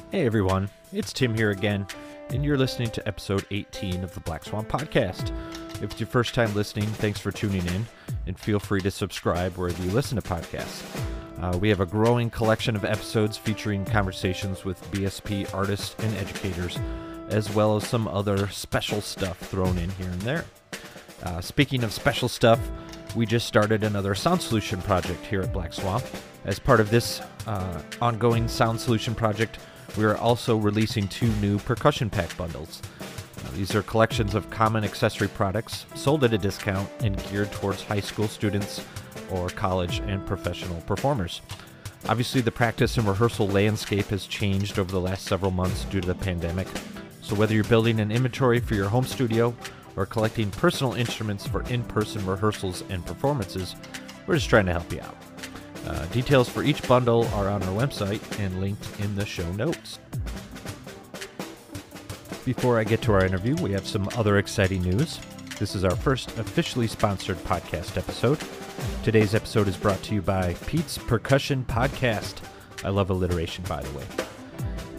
Hey everyone, it's Tim here again, and you're listening to episode 18 of the Black Swan Podcast. If it's your first time listening, thanks for tuning in, and feel free to subscribe wherever you listen to podcasts. We have a growing collection of episodes featuring conversations with BSP artists and educators, as well as some other special stuff thrown in here and there. Speaking of special stuff, we just started another sound solution project here at Black Swan. As part of this ongoing sound solution project, we are also releasing 2 new percussion pack bundles. These are collections of common accessory products sold at a discount and geared towards high school students or college and professional performers. Obviously, the practice and rehearsal landscape has changed over the last several months due to the pandemic. So whether you're building an inventory for your home studio or collecting personal instruments for in-person rehearsals and performances, we're just trying to help you out. Details for each bundle are on our website and linked in the show notes. Before I get to our interview, we have some other exciting news. This is our first officially sponsored podcast episode. Today's episode is brought to you by Pete's Percussion Podcast. I love alliteration, by the way.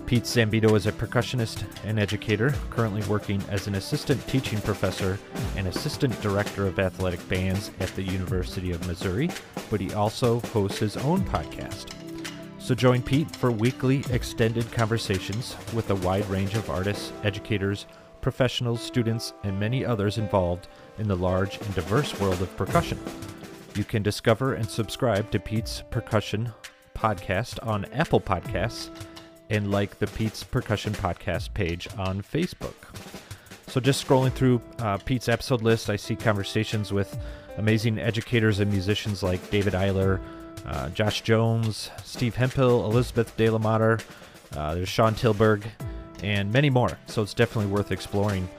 Pete Zambito is a percussionist and educator, currently working as an assistant teaching professor and assistant director of athletic bands at the University of Missouri, but he also hosts his own podcast. So join Pete for weekly extended conversations with a wide range of artists, educators, professionals, students, and many others involved in the large and diverse world of percussion. You can discover and subscribe to Pete's Percussion Podcast on Apple Podcasts and like the Pete's Percussion Podcast page on Facebook. So just scrolling through Pete's episode list, I see conversations with amazing educators and musicians like David Eiler, Josh Jones, Steve Hemphill, Elizabeth De La Mater, there's Sean Tilburg, and many more. So it's definitely worth exploring.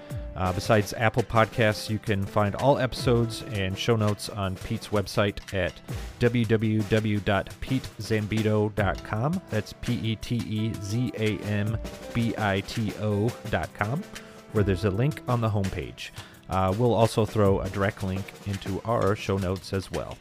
Besides Apple Podcasts, you can find all episodes and show notes on Pete's website at www.petezambito.com. That's PETEZAMBITO.com, where there's a link on the homepage. We'll also throw a direct link into our show notes as well.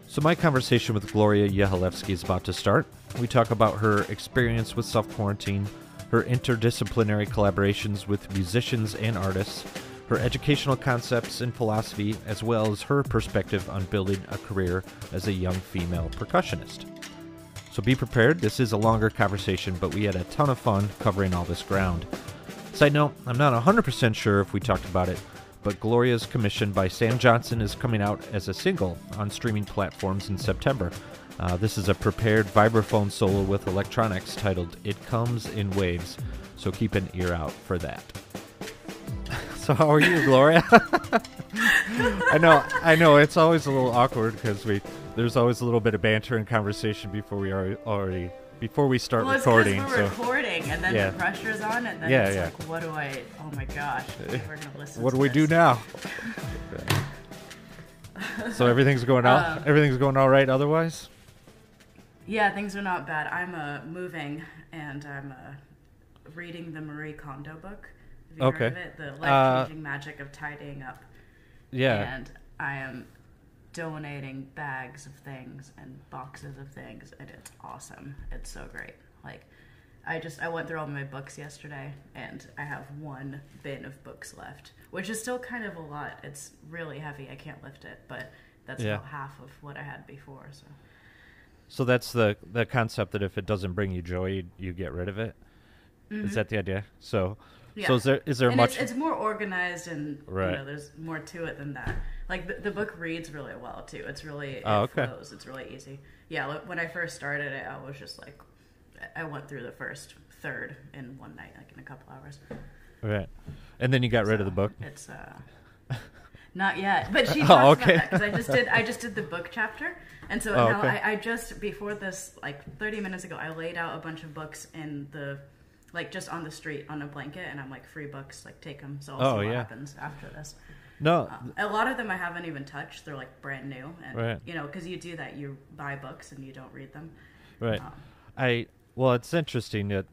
So my conversation with Gloria Yehilevsky is about to start. We talk about her experience with self-quarantine, her interdisciplinary collaborations with musicians and artists, her educational concepts and philosophy, as well as her perspective on building a career as a young female percussionist. So be prepared, this is a longer conversation, but we had a ton of fun covering all this ground. Side note, I'm not 100% sure if we talked about it, but Gloria's commission by Sam Johnson is coming out as a single on streaming platforms in September. This is a prepared vibraphone solo with electronics titled It Comes in Waves, so keep an ear out for that. So how are you, Gloria? I know, it's always a little awkward because there's always a little bit of banter and conversation before we start recording. We're recording, and then the pressure's on, and then it's like, oh my gosh, we're going to listen what to do we do now? So everything's going all right otherwise? Yeah, things are not bad. I'm moving, and I'm reading the Marie Kondo book. Have you heard of it? The Life-Changing Magic of Tidying Up. Yeah. And I am donating bags of things and boxes of things, and it's awesome. It's so great. Like, I went through all my books yesterday, and I have 1 bin of books left, which is still kind of a lot. It's really heavy. I can't lift it, but that's about half of what I had before. So that's the concept that if it doesn't bring you joy, you get rid of it. Mm-hmm. Is that the idea? So is there and much? It's more organized, and there's more to it than that. Like the book reads really well too. It's really flows. It's really easy. Yeah, when I first started it, I was just like, I went through the first third in one night, like in a couple hours. Right, and then you got rid of the book. It's not yet, but she talks about that because I just did the book chapter, and so now I just before this, like 30 minutes ago, I laid out a bunch of books in the just on the street on a blanket, and I'm like, free books, like take them. So I'll see what happens after this. No, a lot of them I haven't even touched. They're like brand new, and because you do that, you buy books and you don't read them. Right. It's interesting that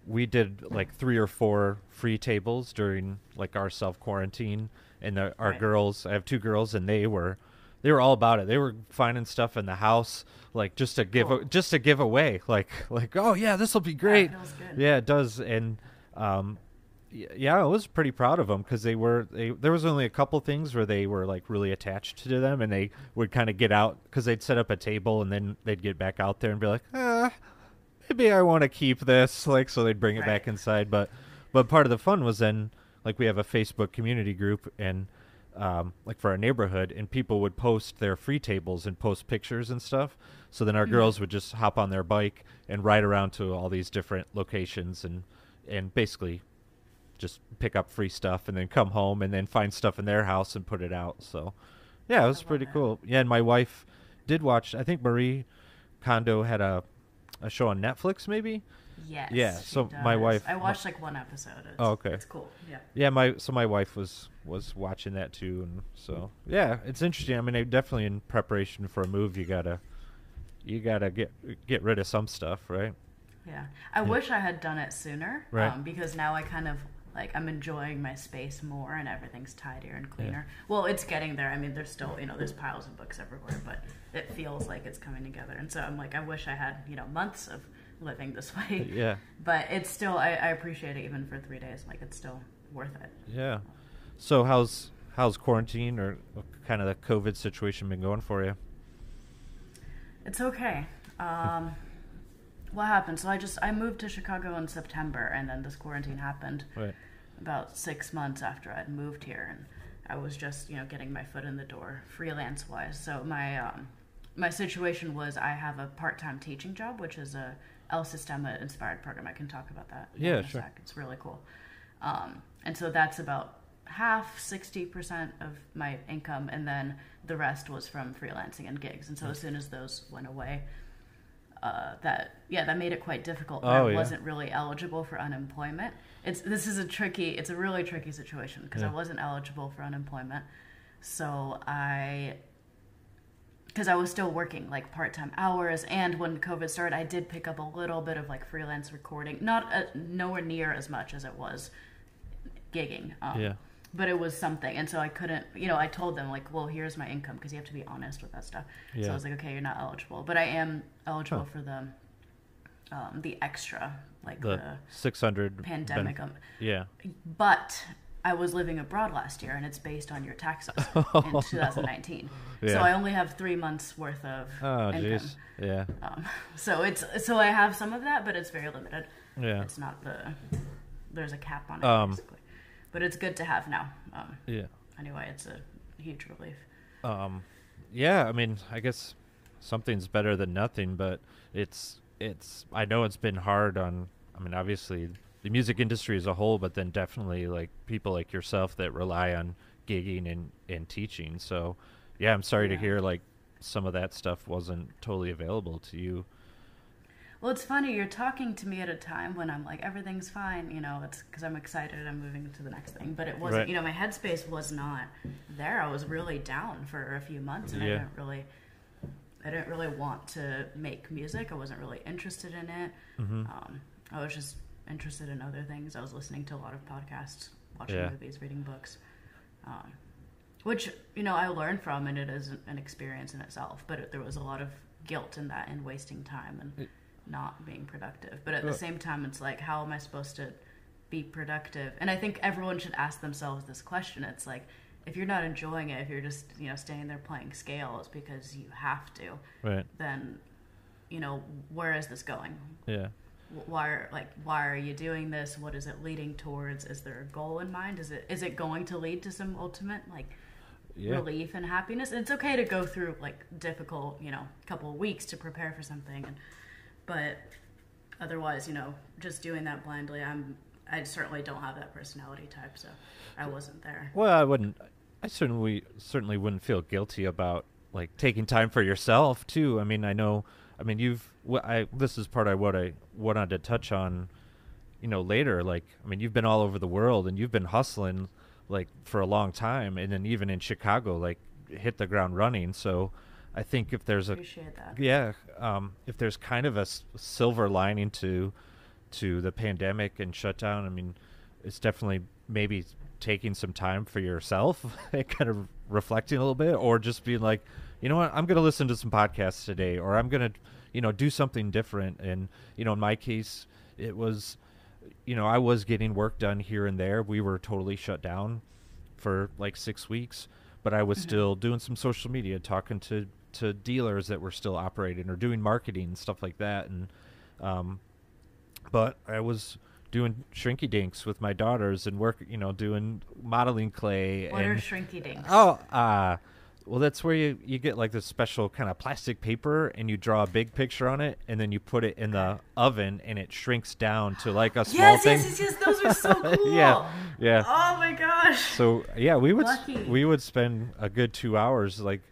we did like 3 or 4 free tables during like our self quarantine, and our girls. I have 2 girls, and they were they were all about it. They were finding stuff in the house, like just to give away, like oh yeah, this will be great. Yeah, it feels good. Yeah, it does. And yeah, I was pretty proud of them because there was only a couple things where they were like really attached to them, and they would kind of get out because they'd set up a table and then they'd get back out there and be like, maybe I want to keep this, like, so they'd bring it back inside. But part of the fun was then, like, we have a Facebook community group, and like for our neighborhood, and people would post their free tables and post pictures and stuff. So then our girls would just hop on their bike and ride around to all these different locations and basically just pick up free stuff and then come home and then find stuff in their house and put it out. So yeah, it was pretty cool. Yeah, and my wife did watch, I think Marie Kondo had a show on Netflix maybe. Yes. Yeah. So my wife. I watched like one episode. Okay. It's cool. Yeah. Yeah. My wife was watching that too, and so yeah, it's interesting. I mean, definitely in preparation for a move, you gotta get rid of some stuff, right? Yeah. I wish I had done it sooner. Right. Because now I kind of like I'm enjoying my space more and everything's tidier and cleaner. Yeah. Well, it's getting there. I mean, there's still there's piles of books everywhere, but it feels like it's coming together. And so I'm like, I wish I had months of living this way. Yeah. But it's still, I appreciate it even for 3 days. Like, it's still worth it. Yeah. So how's quarantine or kind of the COVID situation been going for you? It's okay. What happened? So I moved to Chicago in September, and then this quarantine happened about 6 months after I'd moved here, and I was just getting my foot in the door freelance wise. So my situation was I have a part-time teaching job, which is a El Sistema inspired program. I can talk about that. Yeah, sure. It's really cool. And so that's about 60% of my income, and then the rest was from freelancing and gigs. And so as soon as those went away, that made it quite difficult. I wasn't really eligible for unemployment. It's a really tricky situation because I wasn't eligible for unemployment. So because I was still working like part-time hours, and when COVID started, I did pick up a little bit of like freelance recording, nowhere near as much as it was gigging. But it was something, and so I couldn't. I told them like, well, here's my income, because you have to be honest with that stuff. Yeah. So I was like, okay, you're not eligible, but I am eligible for the extra, like the 600 pandemic. Yeah. But I was living abroad last year, and it's based on your taxes in 2019. Yeah. So I only have 3 months worth of income. Geez. Yeah. So I have some of that, but it's very limited. Yeah. It's not there's a cap on it basically, but it's good to have now. Anyway, it's a huge relief. Yeah. I mean, I guess something's better than nothing, but it's. I know it's been hard on. I mean, obviously, the music industry as a whole, but then definitely like people like yourself that rely on gigging and teaching. So yeah, I'm sorry to hear like some of that stuff wasn't totally available to you. Well, it's funny, you're talking to me at a time when I'm like, everything's fine, it's because I'm excited, I'm moving to the next thing, but it wasn't, my headspace was not there. I was really down for a few months, and I didn't really want to make music. I wasn't really interested in it. Mm-hmm. I was just interested in other things. I was listening to a lot of podcasts, watching movies, reading books, which I learned from, and it is an experience in itself. But there was a lot of guilt in that, and wasting time and not being productive. But at the same time, it's like, how am I supposed to be productive? And I think everyone should ask themselves this question. It's like, if you're not enjoying it, if you're just standing there playing scales because you have to, then where is this going? Yeah. Why are you doing this? What is it leading towards? Is there a goal in mind? Is it going to lead to some ultimate relief and happiness? And it's okay to go through like difficult couple of weeks to prepare for something, but otherwise just doing that blindly, I certainly don't have that personality type, so I wasn't there. Well, I certainly wouldn't feel guilty about like taking time for yourself too. I mean, this is part of what I wanted to touch on, later. Like, I mean, you've been all over the world and you've been hustling like for a long time, and then even in Chicago, like hit the ground running. So I think if there's appreciate that. If there's kind of a silver lining to the pandemic and shutdown, I mean, it's definitely maybe taking some time for yourself and kind of reflecting a little bit, or just being like, you know what, I'm going to listen to some podcasts today, or I'm going to, do something different. And, in my case, it was, I was getting work done here and there. We were totally shut down for like 6 weeks, but I was still doing some social media, talking to dealers that were still operating or doing marketing and stuff like that. And, but I was doing shrinky dinks with my daughters and doing modeling clay. What are shrinky dinks? Well, that's where you get like this special kind of plastic paper, and you draw a big picture on it, and then you put it in the oven, and it shrinks down to like a small thing. Yes. Those are so cool. Yeah. Oh my gosh. So yeah, we Lucky. would spend a good 2 hours like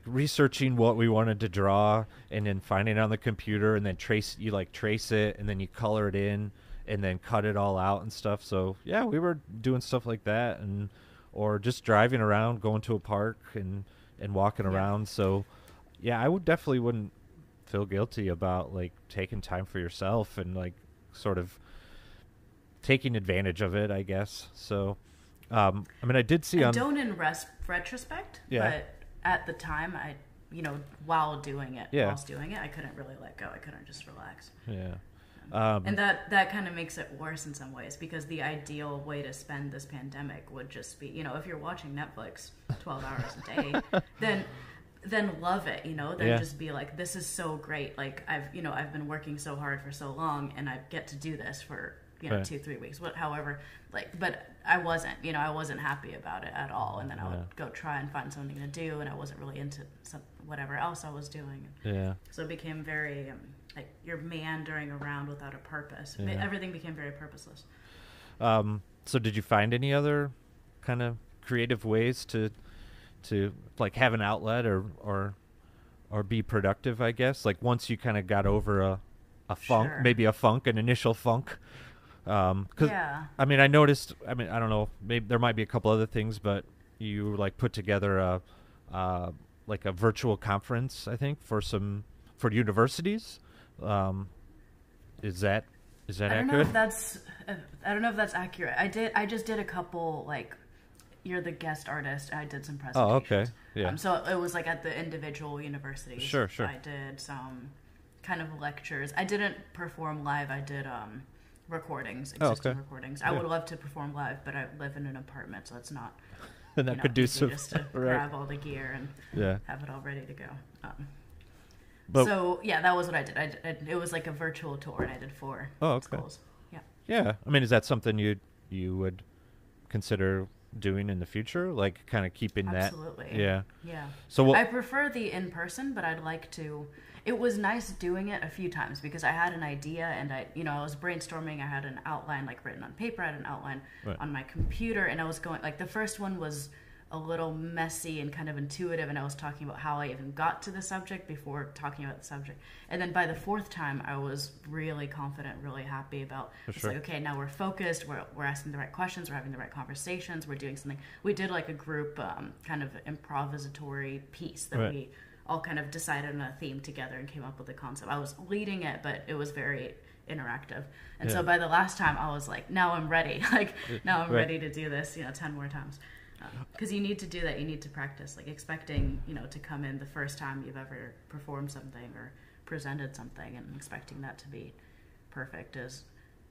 researching what we wanted to draw, and then finding it on the computer, and then trace it, and then you color it in, and then cut it all out and stuff. So yeah, we were doing stuff like that, or just driving around, going to a park and walking around. So yeah, I wouldn't feel guilty about like taking time for yourself and like sort of taking advantage of it, I guess. So I mean, I did see don't in retrospect, but at the time, whilst doing it, I couldn't really let go. I couldn't just relax. Yeah. And that kind of makes it worse in some ways, because the ideal way to spend this pandemic would just be, if you're watching Netflix 12 hours a day, then love it, then just be like, this is so great. Like I've been working so hard for so long, and I get to do this for, 2-3 weeks, however, but I wasn't happy about it at all. And then I would go try and find something to do, and I wasn't really into whatever else I was doing. Yeah. So it became very, like you're meandering around without a purpose. Yeah. Everything became very purposeless. So did you find any other kind of creative ways to like have an outlet or be productive, I guess? Like once you kind of got over a funk, maybe an initial funk. Cause I mean, I noticed, I don't know, maybe there might be a couple other things, but you like put together like a virtual conference, I think, for universities. Is that accurate? I don't know if that's accurate. I just did a couple, like, you're the guest artist. I did some presentations. Oh, okay. Yeah. So it was like at the individual universities. Sure. I did some kind of lectures. I didn't perform live. I did recordings, existing recordings. I would love to perform live, but I live in an apartment, so it's not conducive. Just to grab all the gear and have it all ready to go. So yeah, that was what I did. It was like a virtual tour, and I did 4 schools. Yeah. Yeah. I mean, is that something you would consider doing in the future? Like kind of keeping Absolutely. that? Yeah. Yeah. So I prefer the in-person, but I'd like to. It was nice doing it a few times because I had an idea, and I was brainstorming. I had an outline like written on paper. I had an outline on my computer, and I was going like the first one was a little messy and kind of intuitive, and I was talking about how I even got to the subject before talking about the subject. And then by the 4th time, I was really confident, really happy about it's like, okay, now we're focused, we're asking the right questions, we're having the right conversations, we're doing something. We did like a group kind of improvisatory piece that we all kind of decided on a theme together and came up with a concept. I was leading it, but it was very interactive. And so by the last time, I was like, now I'm ready. Like, now I'm ready to do this, 10 more times. Because you need to do that. You need to practice. Like expecting, to come in the first time you've ever performed something or presented something and expecting that to be perfect is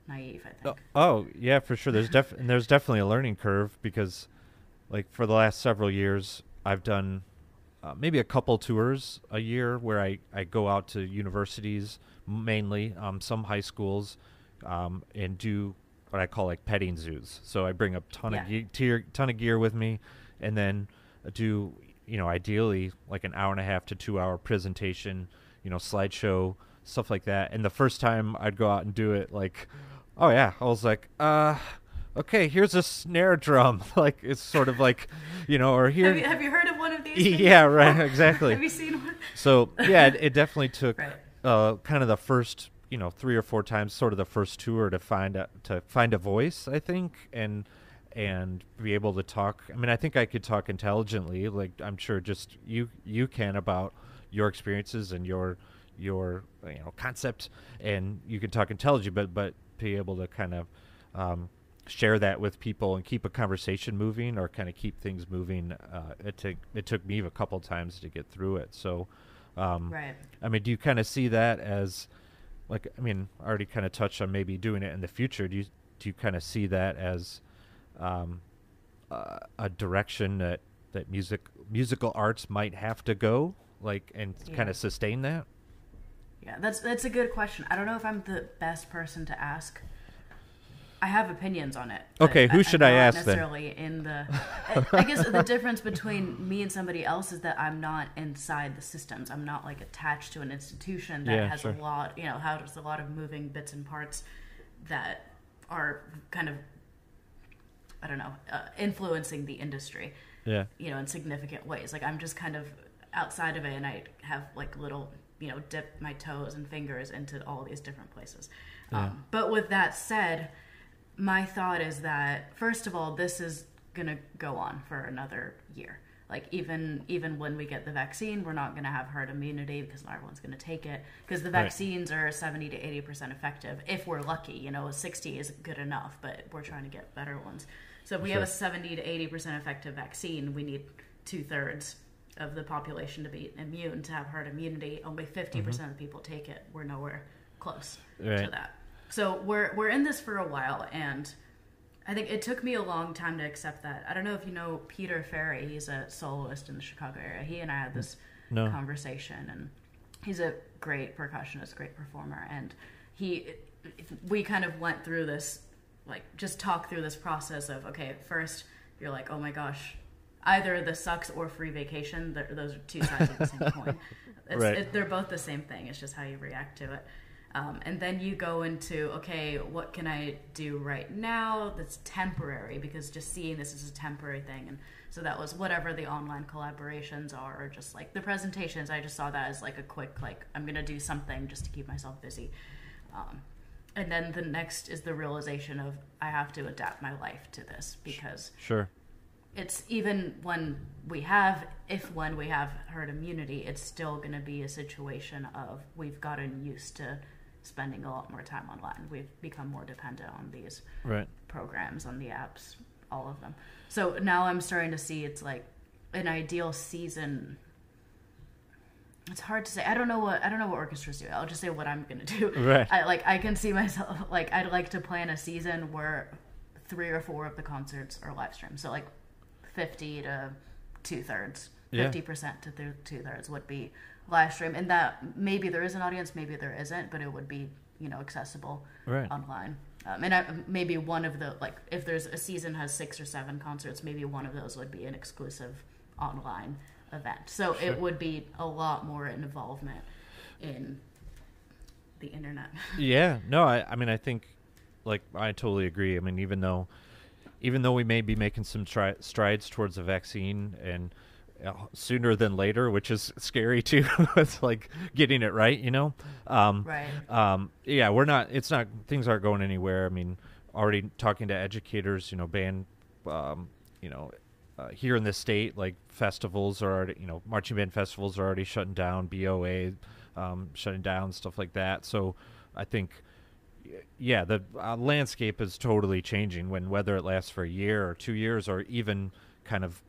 naive, I think. Oh yeah, for sure. There's definitely a learning curve because, like, for the last several years, I've done maybe a couple tours a year where I go out to universities, mainly some high schools, and do what I call like petting zoos. So I bring a ton of gear with me, and then do ideally like an hour and a half to 2 hour presentation, slideshow, stuff like that. And the first time I'd go out and do it, like, oh yeah, I was like, okay, here's a snare drum. Like it's sort of like, or here. Have you heard of one of these? Yeah, right, exactly. Have you seen one? So yeah, it definitely took kind of the first 3 or 4 times, sort of the first tour to find a voice, I think, and be able to talk. I mean, I think I could talk intelligently, like I'm sure just you can, about your experiences and your concept, and you can talk intelligently, but be able to kind of share that with people and keep a conversation moving or kind of keep things moving. It took me a couple times to get through it. So, Right. I mean, do you kind of see that as like, I mean, I already kind of touched on maybe doing it in the future. Do you kind of see that as a direction that musical arts might have to go, like, and kind of sustain that? Yeah, that's a good question. I don't know if I'm the best person to ask. I have opinions on it. Okay, who should I ask then? Necessarily in the. I guess the difference between me and somebody else is that I'm not inside the systems. I'm not like attached to an institution that has a lot, has a lot of moving bits and parts that are kind of, I don't know, influencing the industry. Yeah. In significant ways. Like I'm just kind of outside of it, and I have like little, dip my toes and fingers into all these different places. Yeah. But with that said, my thought is that, first of all, this is going to go on for another year. Like, even when we get the vaccine, we're not going to have herd immunity because not everyone's going to take it. Because the vaccines are 70 to 80% effective, if we're lucky. 60 is good enough, but we're trying to get better ones. So if we have a 70 to 80% effective vaccine, we need 2/3 of the population to be immune to have herd immunity. Only 50% of the people take it. We're nowhere close to that. So we're in this for a while, and I think it took me a long time to accept that. I don't know if you know Peter Ferry. He's a soloist in the Chicago area. He and I had this conversation, and he's a great percussionist, great performer, and we kind of went through this, like, just talk through this process of, okay, at first you're like, oh my gosh, either this sucks or free vacation. Those are two sides of the same coin. They're both the same thing. It's just how you react to it. And then you go into, okay, what can I do right now that's temporary? Because just seeing this as a temporary thing. And so that was whatever the online collaborations are, or just like the presentations. I just saw that as like a quick, like, I'm going to do something just to keep myself busy. And then the next is the realization of I have to adapt my life to this, because it's even when we have herd immunity, it's still going to be a situation of we've gotten used to spending a lot more time online. We've become more dependent on these programs, on the apps, all of them. So now I'm starting to see it's like an ideal season. It's hard to say. I don't know what orchestras do. I'll just say what I'm gonna do. Right. I can see myself, like, I'd like to plan a season where 3 or 4 of the concerts are live streamed. So like 50 to 2/3, 50% to 2/3 would be live stream, and that maybe there is an audience, maybe there isn't, but it would be accessible online. Maybe one of the, like, if there's a season has 6 or 7 concerts, maybe one of those would be an exclusive online event. So it would be a lot more involvement in the internet. I mean, I think, like, I totally agree. I mean, even though we may be making some strides towards a vaccine, and sooner than later, which is scary too. It's like getting it right, we're not, things aren't going anywhere. I mean, already talking to educators, band, here in the state, like, festivals are already, marching band festivals are already shutting down, BOA shutting down, stuff like that. So I think, the landscape is totally changing, whether it lasts for a year or 2 years, or even kind of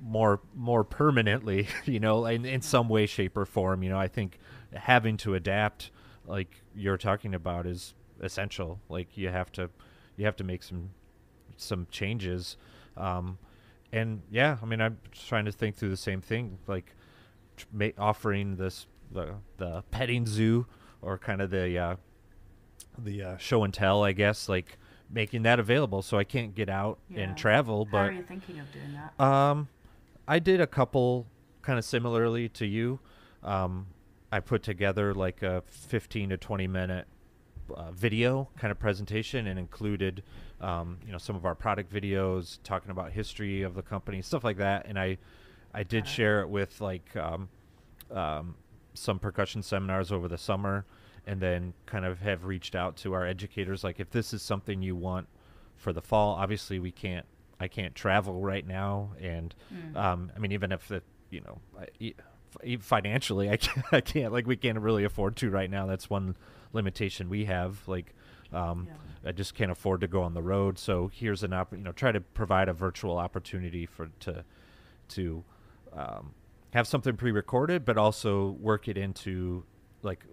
more permanently, in some way, shape, or form. I think having to adapt, like you're talking about, is essential. Like, you have to make some changes. And I mean, I'm trying to think through the same thing, like offering this the petting zoo, or kind of the show and tell, I guess, like making that available, so I can't get out and travel. But how are you thinking of doing that? I did a couple kind of similarly to you. I put together like a 15 to 20 minute video kind of presentation, and included some of our product videos, talking about history of the company, stuff like that. And I did share it with like some percussion seminars over the summer, and then kind of have reached out to our educators, like, if this is something you want for the fall. Obviously I can't travel right now, and I mean, even if financially I can't, like, we can't really afford to right now. That's one limitation we have. Like, I just can't afford to go on the road. So here's an try to provide a virtual opportunity to have something pre-recorded, but also work it into like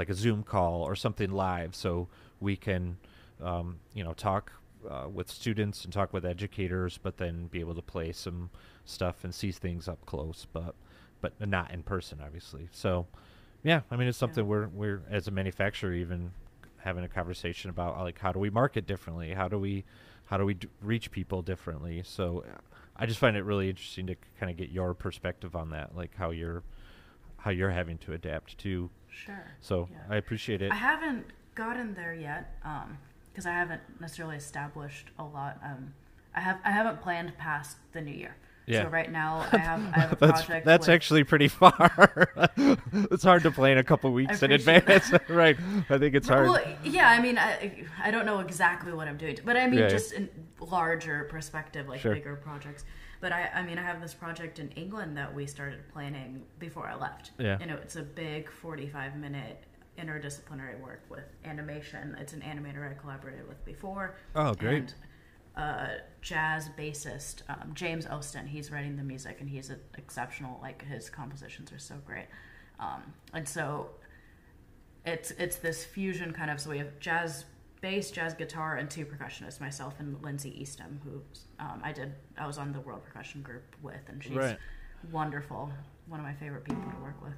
a Zoom call or something live, so we can talk with students and talk with educators, but then be able to play some stuff and see things up close, but not in person, obviously. So yeah, I mean, it's something we're as a manufacturer even having a conversation about, like, how do we market differently, how do we reach people differently. So I just find it really interesting to kind of get your perspective on that, like how you're having to adapt to. Sure. So I appreciate it. I haven't gotten there yet because I haven't necessarily established a lot. I haven't planned past the new year. Yeah. So right now I have a project. That's actually pretty far. It's hard to plan a couple weeks in advance. Right. I think it's hard. Well, yeah, I mean, I don't know exactly what I'm doing, but I mean, just in larger perspective, like bigger projects. But I mean, I have this project in England that we started planning before I left. Yeah. It's a big 45-minute interdisciplinary work with animation. It's an animator I collaborated with before. Oh, great. And jazz bassist James Ostin, he's writing the music, and he's exceptional. Like, his compositions are so great. And so it's this fusion kind of. So we have jazz bass, jazz guitar, and 2 percussionists, myself and Lindsay Eastham, who I was on the World Percussion Group with, and she's wonderful. One of my favorite people to work with.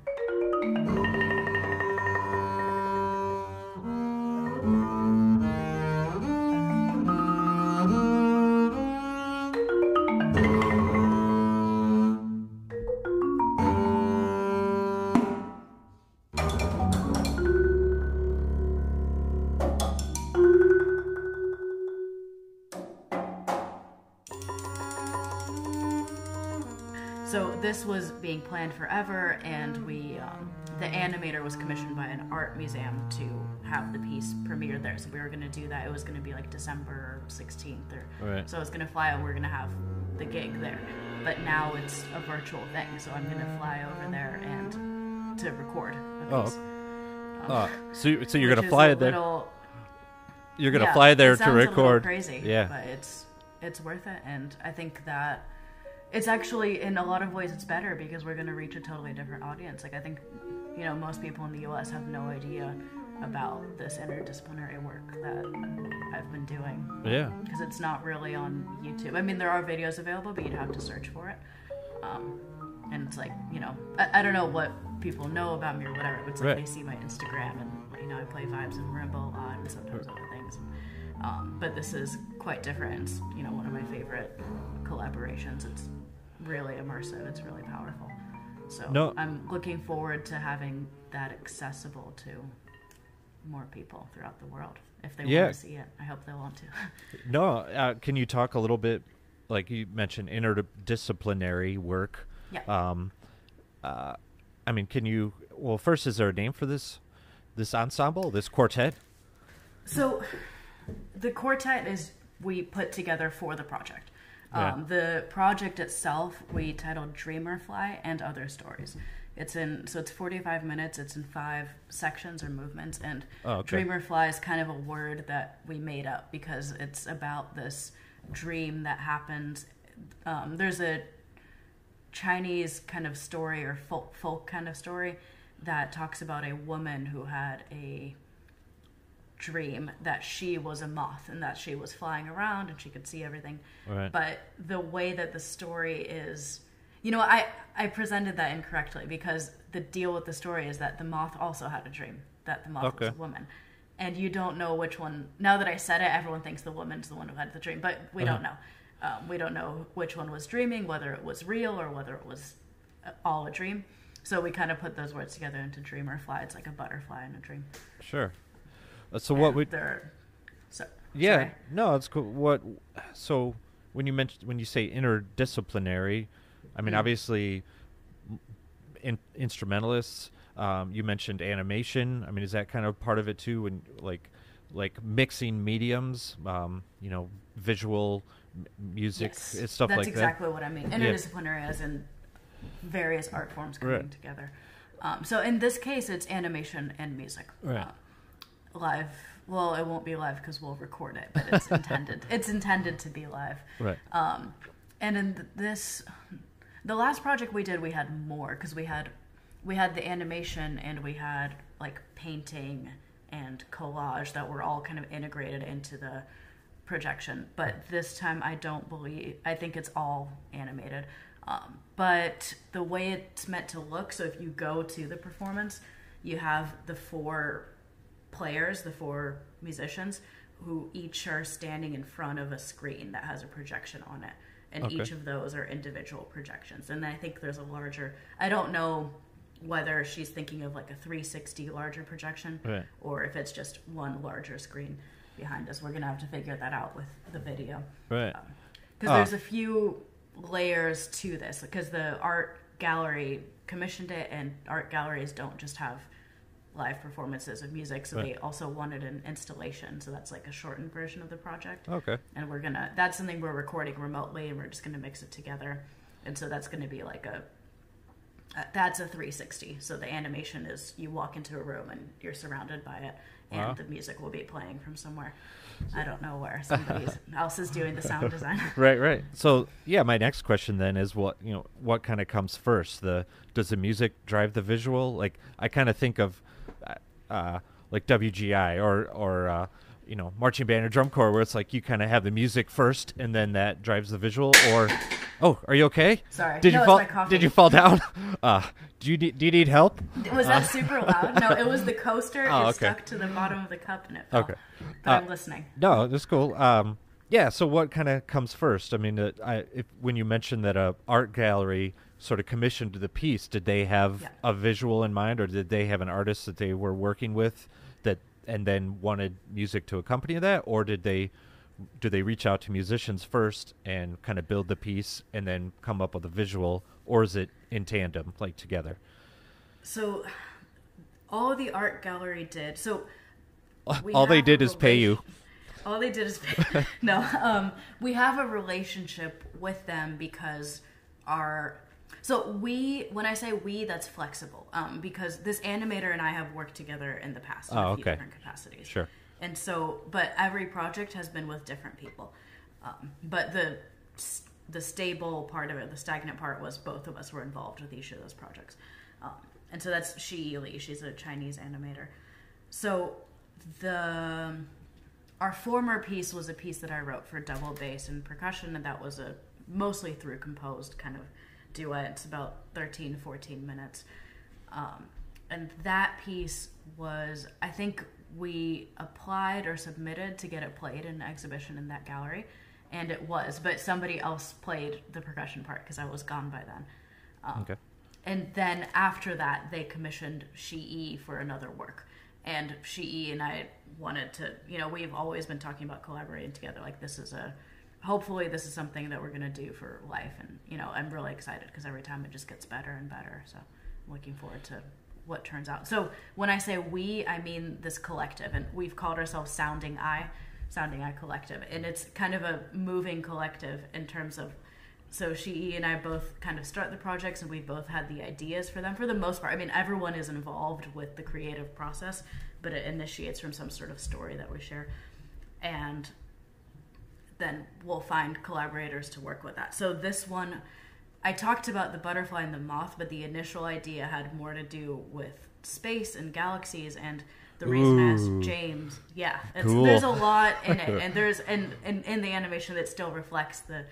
So this was being planned forever, and the animator was commissioned by an art museum to have the piece premiered there. So we were going to do that. It was going to be like December 16th. So I was going to fly out. We're going to have the gig there. But now it's a virtual thing, so I'm going to fly over there and to record a piece. So you're going to fly there. You're going to fly there to record. It sounds a little crazy, yeah, but it's worth it, and I think that it's actually, in a lot of ways, it's better because we're going to reach a totally different audience. Like, I think, most people in the U.S. have no idea about this interdisciplinary work that I've been doing. Yeah. Because it's not really on YouTube. I mean, there are videos available, but you'd have to search for it. And it's like, I don't know what people know about me or whatever, but it's like they see my Instagram, and, I play vibes and marimba a lot, and sometimes other things. But this is quite different. It's, one of my favorite collaborations. It's really immersive. It's really powerful. So I'm looking forward to having that accessible to more people throughout the world. If they want to see it, I hope they want to. Can you talk a little bit, like you mentioned, interdisciplinary work? Yeah. I mean, first, is there a name for this ensemble, this quartet? So the quartet is we put together for the project. The project itself we titled Dreamer Fly and Other Stories. It's 45 minutes. It's in 5 sections or movements, and Dreamer Fly is kind of a word that we made up because it's about this dream that happened. There's a Chinese kind of story or folk kind of story that talks about a woman who had a dream that she was a moth and that she was flying around and she could see everything. Right. But the way that the story is, I presented that incorrectly because the deal with the story is that the moth also had a dream that the moth was a woman. And you don't know which one. Now that I said it, everyone thinks the woman's the one who had the dream, but we don't know. We don't know which one was dreaming, whether it was real or whether it was all a dream. So we kind of put those words together into Dreamer Fly. It's like a butterfly in a dream. Sure. So what we? Sorry. No, it's cool. So when you say interdisciplinary, I mean obviously instrumentalists. You mentioned animation. I mean, is that kind of part of it too? And like mixing mediums, visual music, stuff like that. That's exactly what I mean. Interdisciplinary, as in various art forms coming together. So in this case, it's animation and music. Right. live. Well, it won't be live because we'll record it, but it's intended. It's intended to be live. Right. And in the last project we did, we had more because we had the animation and we had like painting and collage that were all kind of integrated into the projection. But this time, I think it's all animated. But the way it's meant to look, so if you go to the performance, you have the 4 players, the 4 musicians, who each are standing in front of a screen that has a projection on it. And each of those are individual projections. And I think there's a larger, I don't know whether she's thinking of like a 360 larger projection, right, or if it's just one larger screen behind us. We're going to have to figure that out with the video. Right. Because there's a few layers to this, because the art gallery commissioned it, and art galleries don't just have live performances of music, so they also wanted an installation, so that's like a shortened version of the project. Okay. And that's something we're recording remotely, and we're just gonna mix it together, and so that's gonna be like that's a 360. So the animation is you walk into a room and you're surrounded by it, and the music will be playing from somewhere. I don't know where. Somebody else is doing the sound design. Right. So yeah, my next question then is what kind of comes first? Does the music drive the visual? Like I kind of think of like WGI or marching band or drum corps, where it's like you kind of have the music first and then that drives the visual. Or are you okay? Sorry. Did you fall down? Do you need help? Was that super loud? No, it was the coaster. It stuck to the bottom of the cup and it fell. Okay. But I'm listening. No, that's cool. Yeah. So what kind of comes first? I mean, when you mentioned that a art gallery sort of commissioned the piece, did they have a visual in mind, or did they have an artist that they were working with and then wanted music to accompany that, or do they reach out to musicians first and kind of build the piece and then come up with a visual, or is it in tandem, like together? So all the art gallery did, all they did is pay you. All they did is pay. No, we have a relationship with them because when I say we, that's flexible, because this animator and I have worked together in the past in a few different capacities. Sure. And so, but every project has been with different people. But the stable part of it, the stagnant part, was both of us were involved with each of those projects. And so that's Xi Li. She's a Chinese animator. So our former piece was a piece that I wrote for double bass and percussion, and that was a mostly through composed kind of duet. It's about 13, 14 minutes. And that piece was, I think we applied or submitted to get it played in an exhibition in that gallery, and it was, but somebody else played the percussion part because I was gone by then. Okay. And then after that, they commissioned Xi for another work. And Xi and I wanted to, we've always been talking about collaborating together. Like hopefully this is something that we're going to do for life. And, I'm really excited because every time it just gets better and better. So I'm looking forward to what turns out. So when I say we, I mean this collective. And we've called ourselves Sounding Eye Collective. And it's kind of a moving collective in terms of, so Xi and I both kind of start the projects, and we both had the ideas for them for the most part. I mean, everyone is involved with the creative process, but it initiates from some sort of story that we share. And then we'll find collaborators to work with that. So this one, I talked about the butterfly and the moth, but the initial idea had more to do with space and galaxies, and the reason I asked James, cool. There's a lot in it, and there's and in the animation that still reflects the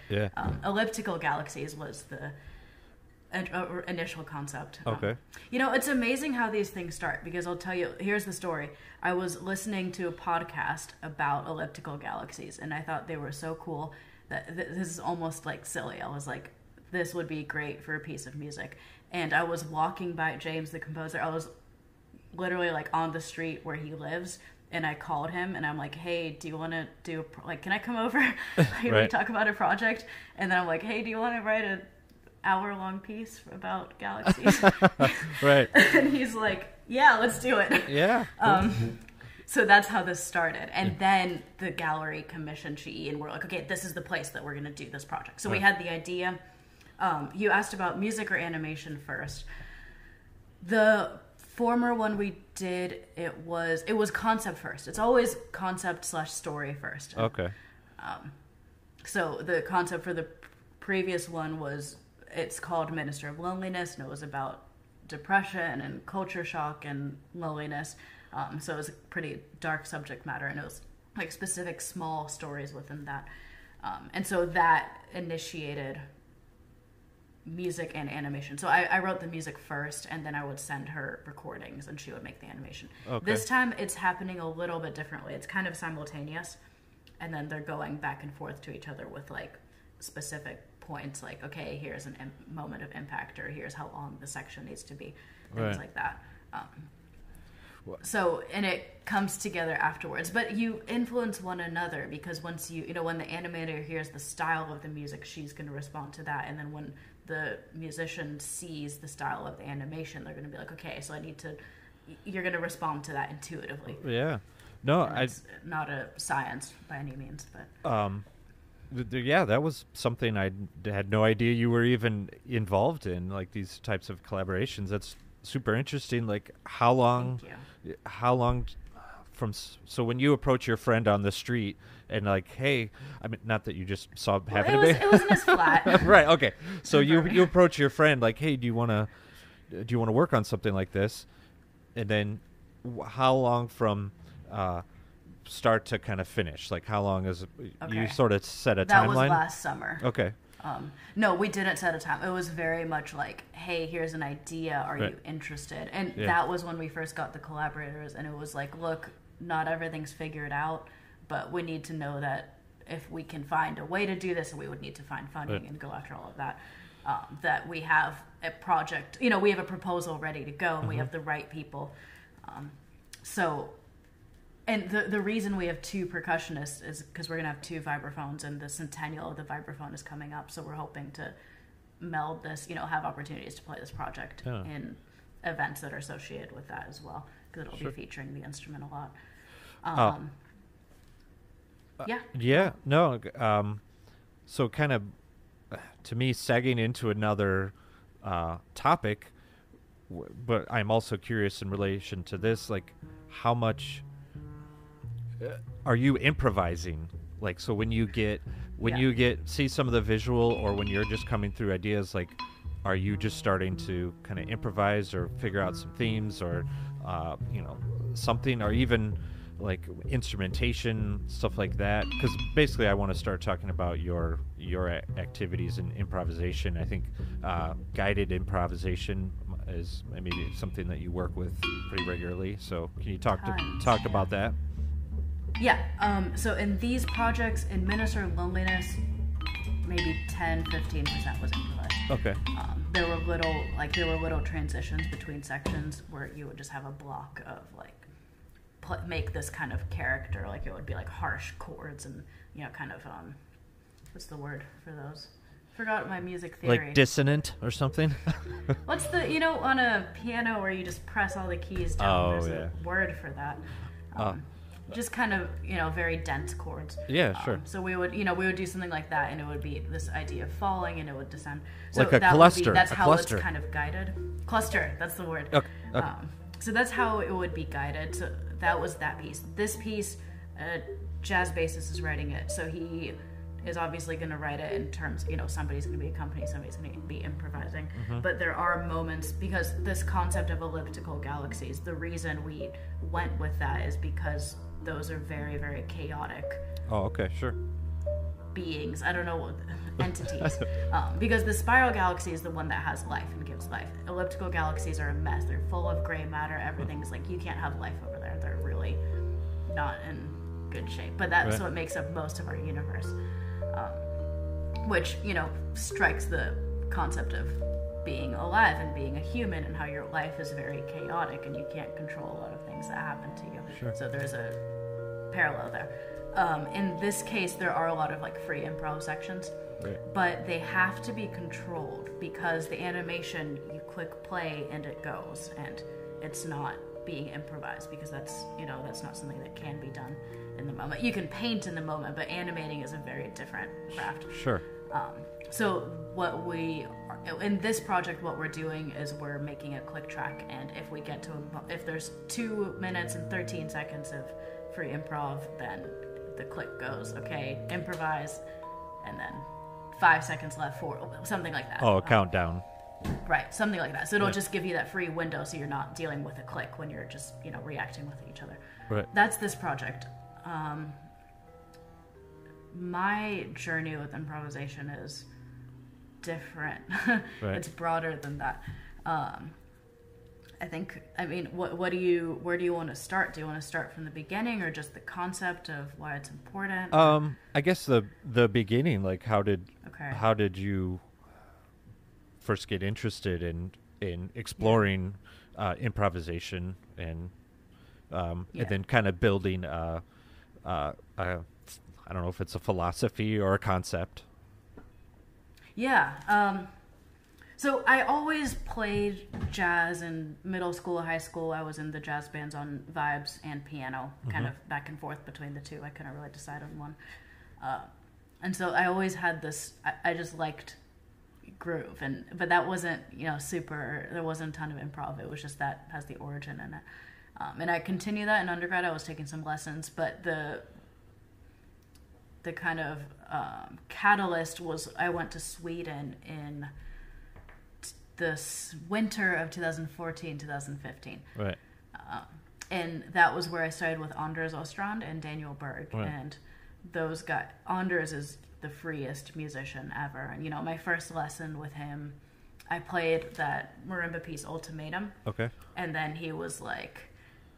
elliptical galaxies was the initial concept. Okay. It's amazing how these things start, because I'll tell you, here's the story. I was listening to a podcast about elliptical galaxies, and I thought they were so cool that this is almost like silly. I was like, this would be great for a piece of music. And I was walking by James, the composer. I was literally like on the street where he lives, and I called him and I'm like, hey, do you want to do can I come over? Can we talk about a project? And then I'm like, hey, do you want to write an hour-long piece about galaxies? Right. And he's like, yeah, let's do it. Yeah. So that's how this started. And then the gallery commissioned Xi, and we're like, okay, this is the place that we're going to do this project. So we had the idea. You asked about music or animation first. The former one we did, it was concept first. It's always concept/story first. Okay. So the concept for the previous one it's called Minister of Loneliness, and it was about depression and culture shock and loneliness. So it was a pretty dark subject matter, and it was like specific small stories within that. And so that initiated music and animation. So I wrote the music first, and then I would send her recordings, and she would make the animation. Okay. This time it's happening a little bit differently. It's kind of simultaneous, and then they're going back and forth to each other with like specific points, like, okay, here's a moment of impact, or here's how long the section needs to be, things like that. So, and it comes together afterwards, but you influence one another, because once when the animator hears the style of the music, she's going to respond to that. And then when the musician sees the style of the animation, they're going to be like, okay, so you're going to respond to that intuitively. Yeah. No, it's not a science by any means, but yeah, that was something I had no idea you were even involved in, like these types of collaborations. That's super interesting. Like how long so when you approach your friend on the street and like, hey, I mean, not that you just saw it wasn't as flat. Right. Okay. So you approach your friend like, hey, do you want to work on something like this? And then how long from start to kind of finish? Like how long is you sort of set a timeline? That was last summer. Okay. No, we didn't set a time. It was very much like, hey, here's an idea. Are you interested? And that was when we first got the collaborators, and it was like, look, not everything's figured out, but we need to know that if we can find a way to do this, we would need to find funding and go after all of that. That we have a project, we have a proposal ready to go, and we have the right people. And the reason we have two percussionists is because we're going to have two vibraphones, and the centennial of the vibraphone is coming up. So we're hoping to meld this, have opportunities to play this project in events that are associated with that as well, because it'll be featuring the instrument a lot. Yeah. No. So kind of, to me, segging into another topic, but I'm also curious in relation to this, like how much are you improvising? Like, so when you see some of the visual, or when you're just coming through ideas, like, are you just starting to kind of improvise or figure out some themes, or, something, or even like instrumentation, stuff like that? Because basically I want to start talking about your activities in improvisation. I think guided improvisation is maybe something that you work with pretty regularly. So can you talk about that? Yeah, so in these projects, in Minister of Loneliness, maybe 10-15% was improvised. Okay. There were little transitions between sections where you would just have a block of like make this kind of character, like it would be like harsh chords and kind of what's the word for those? Forgot my music theory. Like dissonant or something? What's the on a piano where you just press all the keys down? There's a word for that. Just kind of, very dense chords. Yeah, sure. So we would do something like that, and it would be this idea of falling, and it would descend. So like a cluster. That's how cluster. It's kind of guided. Cluster, that's the word. Okay. So that's how it would be guided. So that was that piece. This piece, jazz bassist is writing it, so he is obviously going to write it in terms, somebody's going to be accompanying, somebody's going to be improvising. Mm-hmm. But there are moments, because this concept of elliptical galaxies, the reason we went with that is because those are very, very chaotic. Oh, okay, sure. Beings, I don't know what entities, because the spiral galaxy is the one that has life and gives life. Elliptical galaxies are a mess. They're full of gray matter. Everything's like, you can't have life over there. They're really not in good shape. But that's what makes up most of our universe, which strikes the concept of being alive and being a human, and how your life is very chaotic and you can't control a lot of things that happen to you. Sure. So there's a parallel there. In this case, there are a lot of like free improv sections, but they have to be controlled, because the animation, you click play and it goes, and it's not being improvised, because that's not something that can be done in the moment. You can paint in the moment, but animating is a very different craft. Sure. So what we in this project, what we're doing is we're making a click track, and if there's 2 minutes and 13 seconds of free improv, then the click goes, okay, improvise, and then 5 seconds left for something like that. Oh, a countdown. Right, something like that. So it'll just give you that free window, so you're not dealing with a click when you're just reacting with each other. Right. That's this project. My journey with improvisation is different. Right. It's broader than that. Where do you want to start? Do you want to start from the beginning, or just the concept of why it's important? I guess the beginning, like how did you first get interested in exploring improvisation and then kind of building I don't know if it's a philosophy or a concept. Yeah. So I always played jazz in middle school, high school. I was in the jazz bands on vibes and piano, kind of back and forth between the two. I couldn't really decide on one. And so I always had this, I just liked groove, but that wasn't, super, there wasn't a ton of improv. It was just that has the origin in it. And I continued that in undergrad. I was taking some lessons, but the kind of catalyst was I went to Sweden in this winter of 2014, 2015. Right. And that was where I started with Anders Ostrand and Daniel Berg. Right. And those guys, Anders is the freest musician ever. And, my first lesson with him, I played that marimba piece, Ultimatum. Okay. And then he was like,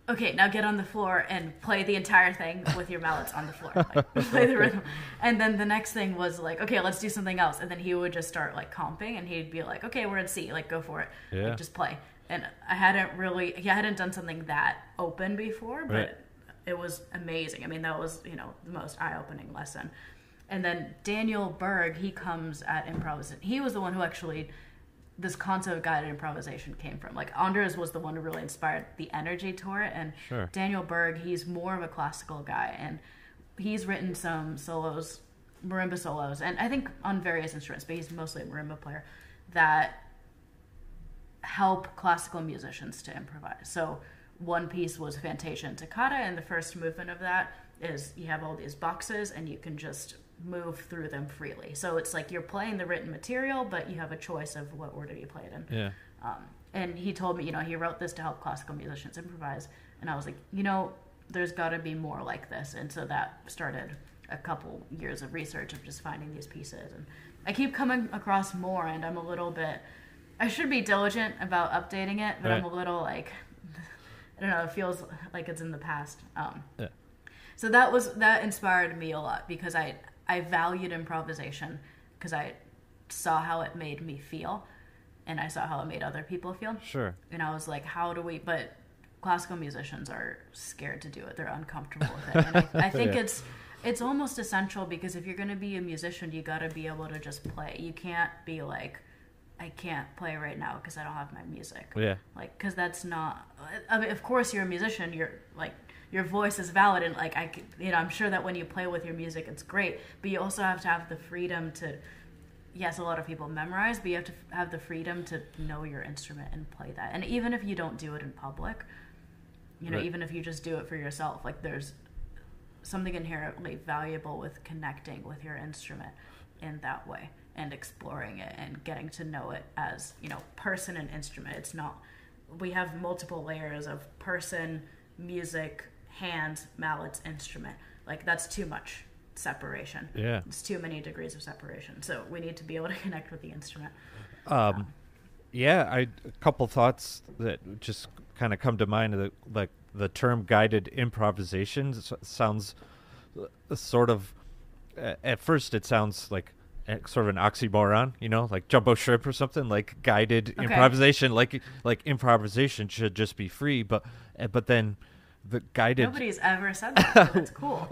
okay, now get on the floor and play the entire thing with your mallets on the floor. Like, play the rhythm. And then the next thing was like, okay, let's do something else. And then he would just start like comping, and he'd be like, okay, we're in C, like go for it. Yeah. Like, just play. And I hadn't done something that open before, but right. It was amazing. I mean, that was, the most eye-opening lesson. And then Daniel Berg, he comes at improvisation. He was the one who actually, this concept of guided improvisation came from. Like, Anders was the one who really inspired the energy toward it. And sure. Daniel Berg, he's more of a classical guy. And he's written some solos, marimba solos, and I think on various instruments, but he's mostly a marimba player, that help classical musicians to improvise. So one piece was Fantasia and Toccata, and the first movement of that is you have all these boxes, and you can just move through them freely. So it's like you're playing the written material, but you have a choice of what order you play it in. Yeah. And he told me, he wrote this to help classical musicians improvise. And I was like, there's got to be more like this. And so that started a couple years of research of just finding these pieces. And I keep coming across more, and I'm a little bit, I should be diligent about updating it, but right. I'm a little like, I don't know, it feels like it's in the past. Yeah. So that inspired me a lot, because I valued improvisation because I saw how it made me feel, and I saw how it made other people feel. Sure. And I was like, but classical musicians are scared to do it. They're uncomfortable with it. And I think yeah. it's almost essential, because if you're going to be a musician, you got to be able to just play. You can't be like, I can't play right now because I don't have my music. Yeah. Like, because that's not, I mean, of course you're a musician, you're like, your voice is valid, and like I'm sure that when you play with your music, it's great. But you also have to have the freedom to. Yes, a lot of people memorize, but you have to have the freedom to know your instrument and play that. And even if you don't do it in public, right. even if you just do it for yourself, like there's something inherently valuable with connecting with your instrument in that way and exploring it and getting to know it as person and instrument. It's not. We have multiple layers of person, music, hands, mallets, instrument. Like, that's too much separation. Yeah. It's too many degrees of separation. So we need to be able to connect with the instrument. Yeah, a couple thoughts that just kind of come to mind. That, like, the term guided improvisation sounds sort of, at first it sounds like sort of an oxymoron, like Jumbo Shrimp or something, like guided improvisation, like improvisation should just be free, but then the guided. Nobody's ever said that. So that's cool.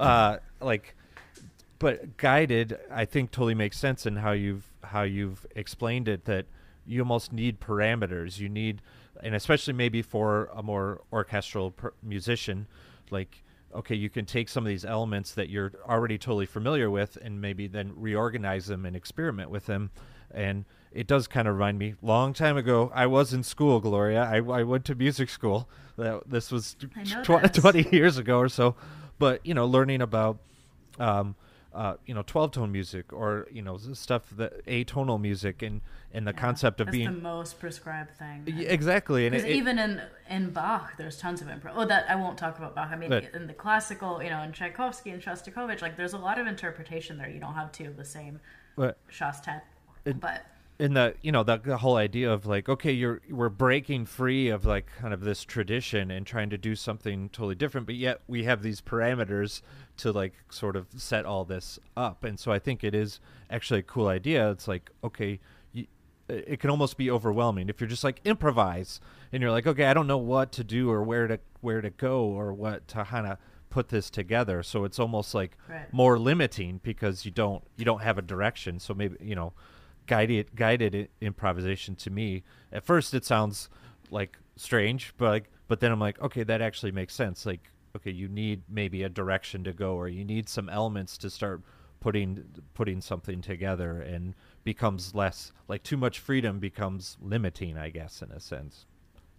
But guided, I think, totally makes sense in how you've explained it, that you almost need parameters. You need, and especially maybe for a more orchestral musician, like okay, you can take some of these elements that you're already totally familiar with and maybe then reorganize them and experiment with them. And it does kind of remind me, long time ago, I was in school, Gloria. I went to music school. This was 20 years ago or so. But, learning about, 12-tone music or, stuff, that atonal music and the concept of that's being the most prescribed thing. Exactly. And even in Bach, there's tons of improv. Oh, that I won't talk about Bach. I mean, in the classical, in Tchaikovsky and Shostakovich, like there's a lot of interpretation there. You don't have two of the same Shostak, but in the whole idea of like, okay, we're breaking free of like kind of this tradition and trying to do something totally different, but yet we have these parameters to like sort of set all this up. And so I think it is actually a cool idea. It's like, okay, it can almost be overwhelming if you're just like improvise and you're like, okay, I don't know what to do or where to go or what to kind of put this together. So it's almost like more limiting because you don't have a direction. So maybe, guided improvisation to me at first it sounds like strange, but then I'm like, okay, that actually makes sense. Like, okay, you need maybe a direction to go, or you need some elements to start putting something together, and becomes less like too much freedom becomes limiting, I guess, in a sense.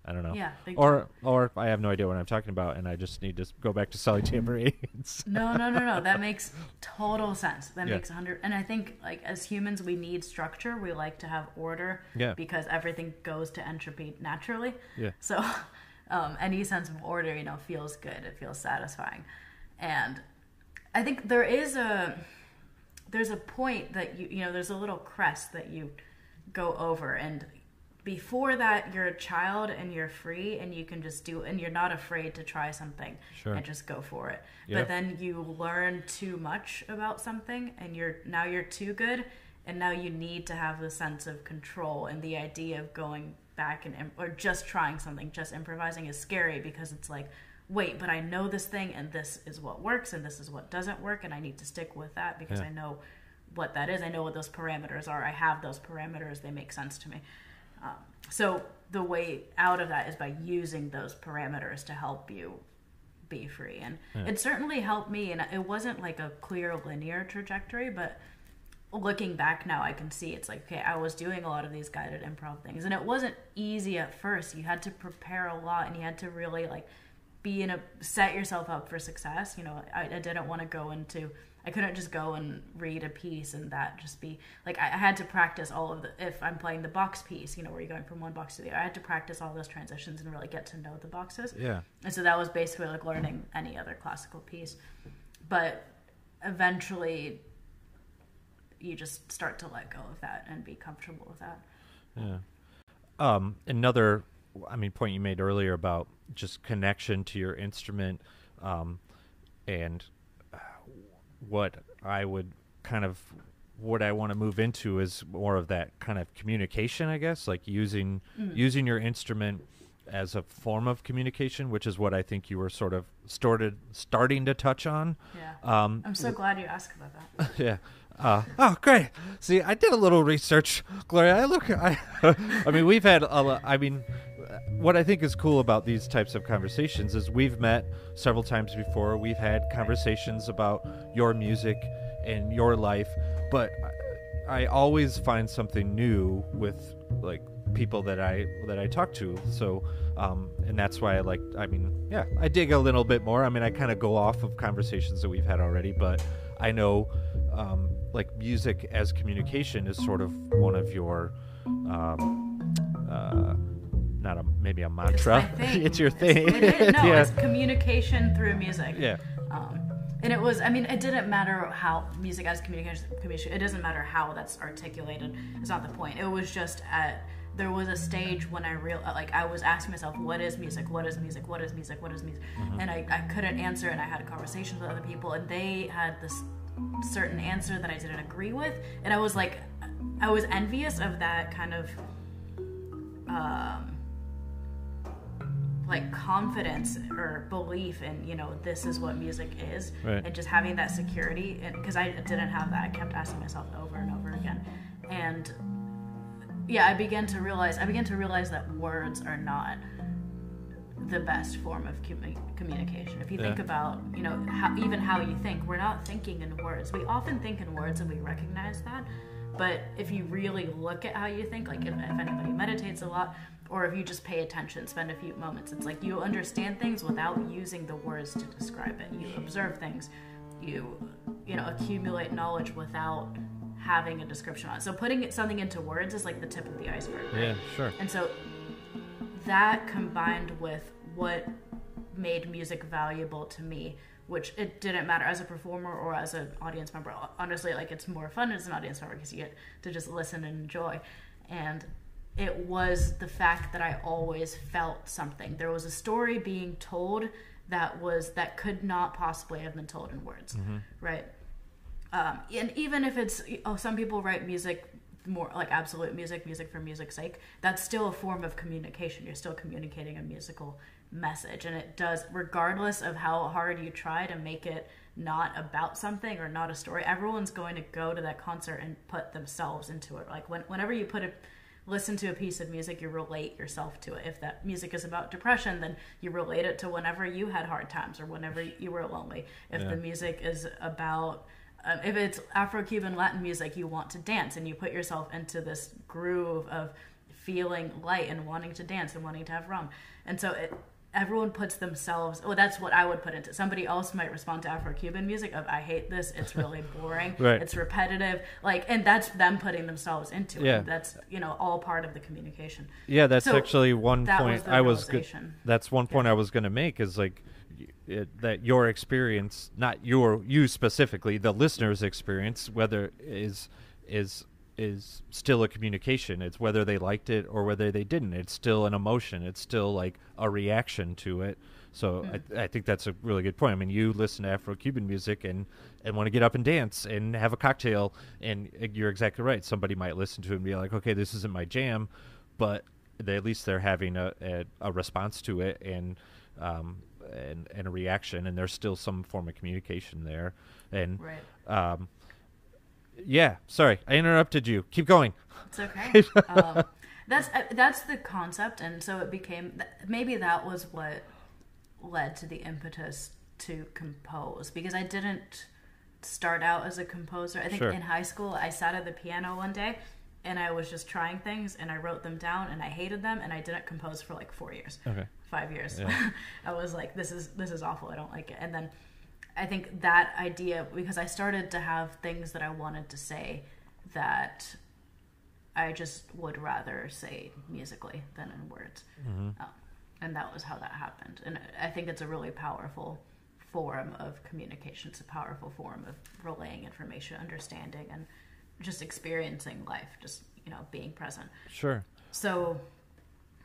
I don't know. Yeah. Or I have no idea what I'm talking about, and I just need to go back to selling tambourines. No. That makes total sense. That makes 100. And I think, like, as humans, we need structure. We like to have order because everything goes to entropy naturally. Yeah. So any sense of order, feels good. It feels satisfying. And I think there's a point that there's a little crest that you go over, and before that, you're a child and you're free and you can just do, and you're not afraid to try something and just go for it. But then you learn too much about something and you're too good, and now you need to have the sense of control, and the idea of going back or just trying something, just improvising is scary because it's like, wait, but I know this thing and this is what works and this is what doesn't work, and I need to stick with that because I know what that is. I know what those parameters are. I have those parameters. They make sense to me. So the way out of that is by using those parameters to help you be free. And it certainly helped me. And it wasn't like a clear linear trajectory, but looking back now, I can see it's like, okay, I was doing a lot of these guided improv things, and it wasn't easy at first. You had to prepare a lot, and you had to really like set yourself up for success. I didn't want to go into, I couldn't just go and read a piece and that just be like, I had to practice all of if I'm playing the box piece, where you're going from one box to the other, I had to practice all those transitions and really get to know the boxes. Yeah. And so that was basically like learning any other classical piece. But eventually you just start to let go of that and be comfortable with that. Yeah. Another, point you made earlier about just connection to your instrument, and what I want to move into is more of that kind of communication, I guess, like using your instrument as a form of communication, which is what I think you were sort of starting to touch on. Yeah. I'm so glad you asked about that. Yeah. Oh, great. See, I did a little research, Gloria. We've had what I think is cool about these types of conversations is we've met several times before. We've had conversations about your music and your life, but I always find something new with like people that I talk to. So, and that's why I dig a little bit more. I kind of go off of conversations that we've had already, but I know, like music as communication is sort of one of your, maybe a mantra. It's your thing. It's communication through music. Yeah. And it was, it didn't matter how music as communication, it doesn't matter how that's articulated. It's not the point. It was just there was a stage when I was asking myself, what is music? What is music? What is music? What is music? Mm-hmm. And I couldn't answer, and I had conversations with other people, and they had this certain answer that I didn't agree with. And I was envious of that kind of, like confidence or belief in, this is what music is, right. And just having that security, because I didn't have that. I kept asking myself over and over again, and I began to realize that words are not the best form of communication. If you think about, how you think, we're not thinking in words. We often think in words and we recognize that. But if you really look at how you think, like if anybody meditates a lot, or if you just pay attention, spend a few moments, it's like you understand things without using the words to describe it. You observe things, you accumulate knowledge without having a description on it. So putting something into words is like the tip of the iceberg, right? Yeah, sure. And so that combined with what made music valuable to me, which it didn't matter as a performer or as an audience member. Honestly, like it's more fun as an audience member because you get to just listen and enjoy. And it was the fact that I always felt something. There was a story being told that could not possibly have been told in words, right? And even if it's, some people write music more like absolute music for music's sake, that's still a form of communication. You're still communicating a musical message, and it does, regardless of how hard you try to make it not about something or not a story, everyone's going to go to that concert and put themselves into it. Like whenever you listen to a piece of music, you relate yourself to it. If that music is about depression, then you relate it to whenever you had hard times or whenever you were lonely. If the music is about if it's Afro-Cuban Latin music, you want to dance and you put yourself into this groove of feeling light and wanting to dance and wanting to have rum. And so everyone puts themselves, that's what I would put into. Somebody else might respond to Afro-Cuban music of, I hate this, it's really boring, right. It's repetitive, and that's them putting themselves into it. That's, all part of the communication. Yeah, that's actually one point I was going to make is like, that your experience, not you specifically, the listener's experience, whether is still a communication. It's whether they liked it or whether they didn't. It's still an emotion. It's still like a reaction to it. So I think that's a really good point. I mean, you listen to Afro-Cuban music and want to get up and dance and have a cocktail, and you're exactly right. Somebody might listen to it and be like, okay, this isn't my jam, but at least they're having a response to it and a reaction, and there's still some form of communication there. And yeah, sorry, I interrupted you. Keep going. It's okay. That's the concept, and so it became, maybe that was what led to the impetus to compose, because I didn't start out as a composer. I think in high school I sat at the piano one day and I was just trying things and I wrote them down and I hated them and I didn't compose for like 4 years. 5 years. Yeah. I was like, this is awful, I don't like it. And then I think that idea, because I started to have things that I wanted to say that I just would rather say musically than in words. And that was how that happened. And I think it's a really powerful form of communication. It's a powerful form of relaying information, understanding, and just experiencing life, just, being present. Sure. So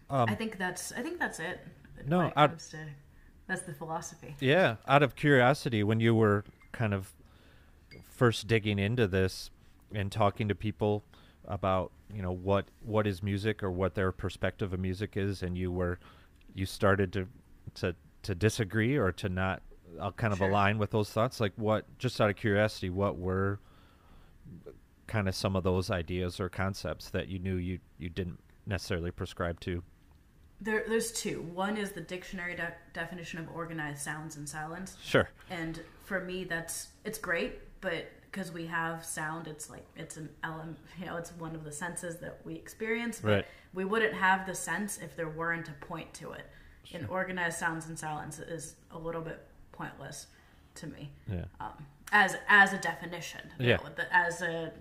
I think that's it. No, that's the philosophy. Yeah. Out of curiosity, when you were kind of first digging into this and talking to people about, what is music or what their perspective of music is, and you started to disagree or to not kind of align with those thoughts, like just out of curiosity, what were kind of some of those ideas or concepts that you knew you didn't necessarily prescribe to? There's two. One is the dictionary definition of organized sounds and silence. Sure. And for me, it's great, but because we have sound, it's an element, it's one of the senses that we experience, but we wouldn't have the sense if there weren't a point to it. Sure. And organized sounds and silence is a little bit pointless to me. Yeah. As a definition. You know, as a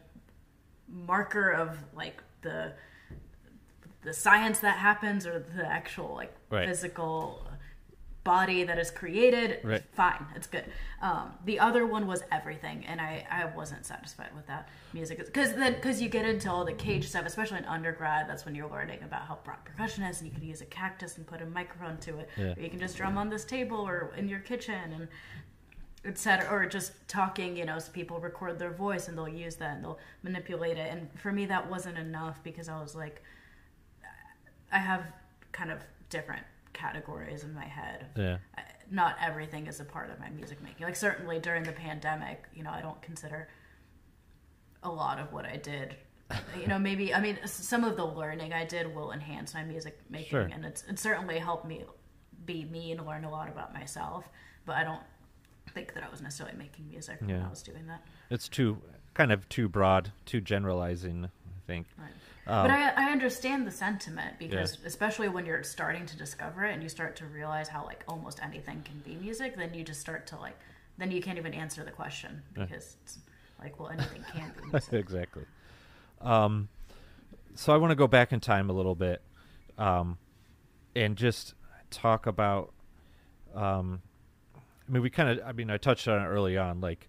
marker of like the science that happens or the actual physical body that is created, fine, it's good. The other one was everything, and I wasn't satisfied with that music, because you get into all the cage stuff, especially in undergrad. That's when you're learning about how broad percussion is, and you can use a cactus and put a microphone to it, or you can just drum on this table or in your kitchen, and etc. Or just talking, so people record their voice and they'll use that and they'll manipulate it. And for me, that wasn't enough, because I was like, I have kind of different categories in my head. Yeah. Not everything is a part of my music making. Like certainly during the pandemic, I don't consider a lot of what I did, some of the learning I did will enhance my music making, and it certainly helped me be me and learn a lot about myself. But I don't think that I was necessarily making music when I was doing that. It's too broad, too generalizing, I think. Right. But I understand the sentiment, because especially when you're starting to discover it and you start to realize how like almost anything can be music, then you just start to like, then you can't even answer the question, because it's like, well, anything can be music. Exactly. So I want to go back in time a little bit, and just talk about, I touched on it early on, like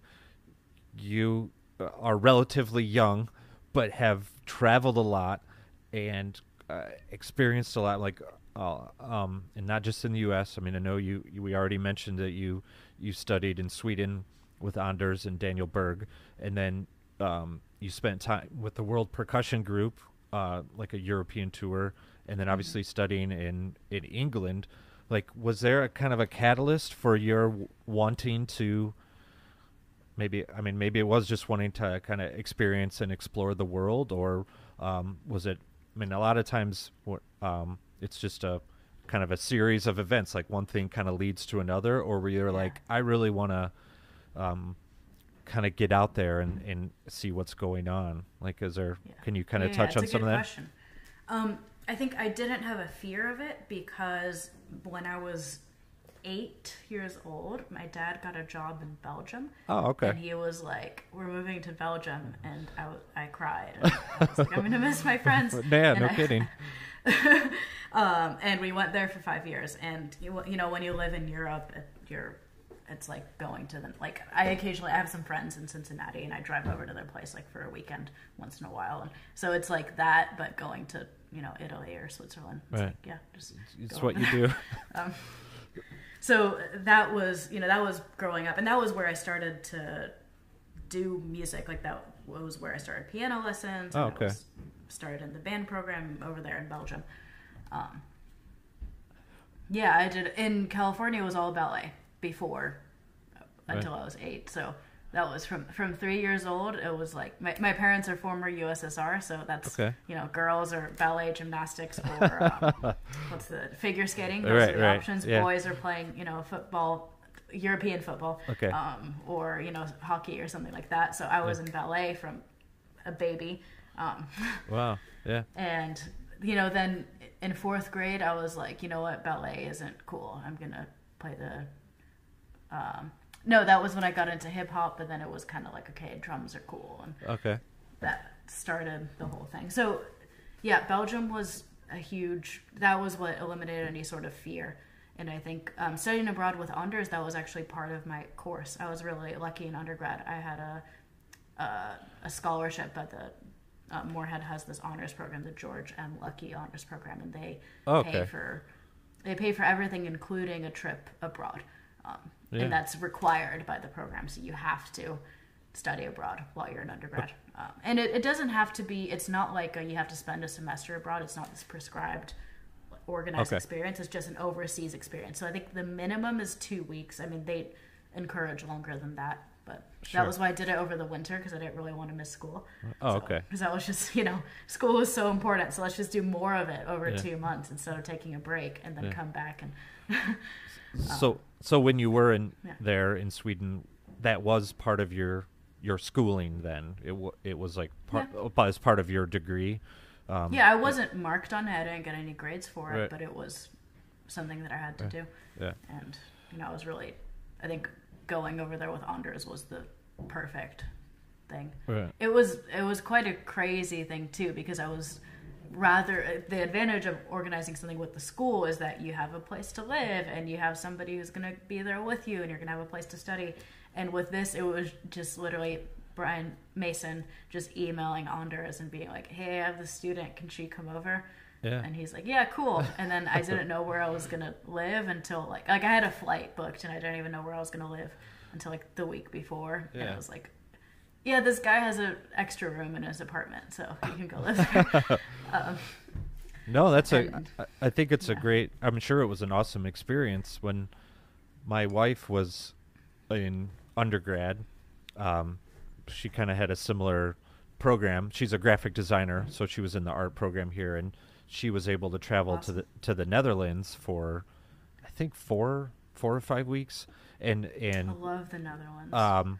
you are relatively young, but have traveled a lot and experienced a lot, like, and not just in the U.S. I mean, I know we already mentioned that you studied in Sweden with Anders and Daniel Berg, and then you spent time with the World Percussion Group, like a European tour, and then obviously studying in England. Like, was there a kind of a catalyst for your wanting to maybe it was just wanting to kind of experience and explore the world, or was it, I mean, a lot of times it's just a kind of a series of events, like one thing kind of leads to another, or were you like, I really want to kind of get out there and see what's going on? Like, can you kind of touch on some of that? Question. I think I didn't have a fear of it, because when I was 8 years old, my dad got a job in Belgium. Oh, okay. And he was like, "We're moving to Belgium," and I cried. And I was like, "I'm gonna miss my friends." Man, no kidding. And we went there for 5 years. And you know, when you live in Europe, it's like going to I have some friends in Cincinnati, and I drive over to their place like for a weekend once in a while, and so it's like that, but going to Italy or Switzerland. It's right. Like, it's what you do. So that was growing up, and that was where I started to do music. Like, that was where I started piano lessons. Oh, okay. I started in the band program over there in Belgium. I did in California. It was all ballet before, until I was 8. So that was from 3 years old. It was like my parents are former USSR, so that's girls are ballet, gymnastics, or what's the figure skating. Those are the options. Yeah. Boys are playing football, European football, or hockey or something like that. So I was in ballet from a baby. Wow. Yeah. And then in 4th grade, I was like, you know what, ballet isn't cool. I'm gonna play the. No, that was when I got into hip hop, but then it was kind of like, okay, drums are cool, and that started the whole thing. So, yeah, Belgium was that was what eliminated any sort of fear. And I think studying abroad with Anders, that was actually part of my course. I was really lucky in undergrad. I had a scholarship at the Moorhead has this honors program, the George M. Lucky Honors Program, and they pay for everything, including a trip abroad. And that's required by the program, so you have to study abroad while you're an undergrad. And it doesn't have to be, it's not like you have to spend a semester abroad. It's not this prescribed, organized experience. It's just an overseas experience. So I think the minimum is 2 weeks. I mean, they encourage longer than that, but that was why I did it over the winter, because I didn't really want to miss school. Because I was just, school was so important, so let's just do more of it over 2 months instead of taking a break and then come back and... So when you were there in Sweden, that was part of your schooling then? It was like as part of your degree? I wasn't marked on it. I didn't get any grades for it, but it was something that I had to do. Yeah. And, I was really, I think going over there with Anders was the perfect thing. Right. It was quite a crazy thing too, because I was... the advantage of organizing something with the school is that you have a place to live and you have somebody who's going to be there with you and you're going to have a place to study. And with this, it was just literally Brian Mason just emailing Anders and being like, "Hey, I have this student. Can she come over?" Yeah. And he's like, "Yeah, cool." And then I didn't know where I was going to live until like I had a flight booked and I didn't even know where I was going to live until like the week before. Yeah. And I was like, yeah, this guy has an extra room in his apartment, so you can go live there. No, I think it's a great, I'm sure it was an awesome experience. When my wife was in undergrad, she kind of had a similar program. She's a graphic designer, so she was in the art program here, and she was able to travel to the Netherlands for, I think 4 or 5 weeks, and I love the Netherlands.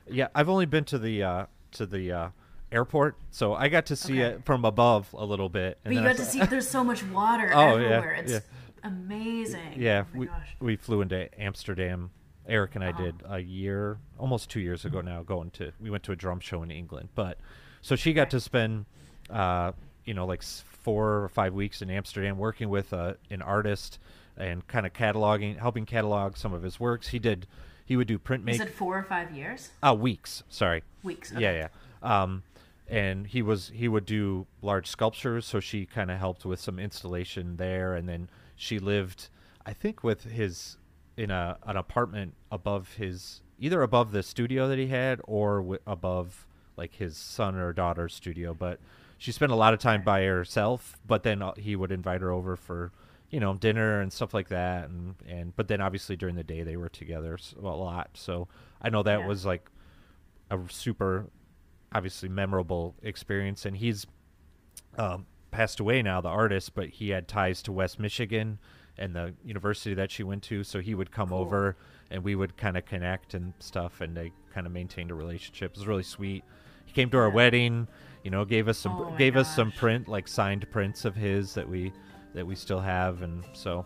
Yeah, I've only been to the airport, so I got to see it from above a little bit. And but you got to see there's so much water everywhere. It's amazing. Yeah, oh my gosh. we flew into Amsterdam. Eric and I did almost 2 years ago now. We went to a drum show in England, but so she got to spend like 4 or 5 weeks in Amsterdam working with an artist and kind of helping catalog some of his works. He would do printmaking. Is it 4 or 5 years? Weeks. Sorry. Weeks. Okay. Yeah. And he would do large sculptures, so she kind of helped with some installation there, and then she lived, I think, in an apartment either above the studio that he had or above like his son or daughter's studio. But she spent a lot of time by herself, but then he would invite her over for dinner and stuff like that, but then obviously during the day they were together a lot. So I know that was like a super obviously memorable experience. And he's passed away now, the artist, but he had ties to West Michigan and the university that she went to, so he would come over and we would kind of connect and stuff, and they kind of maintained a relationship. It was really sweet. He came to our wedding, gave us some signed prints of his that we still have. And so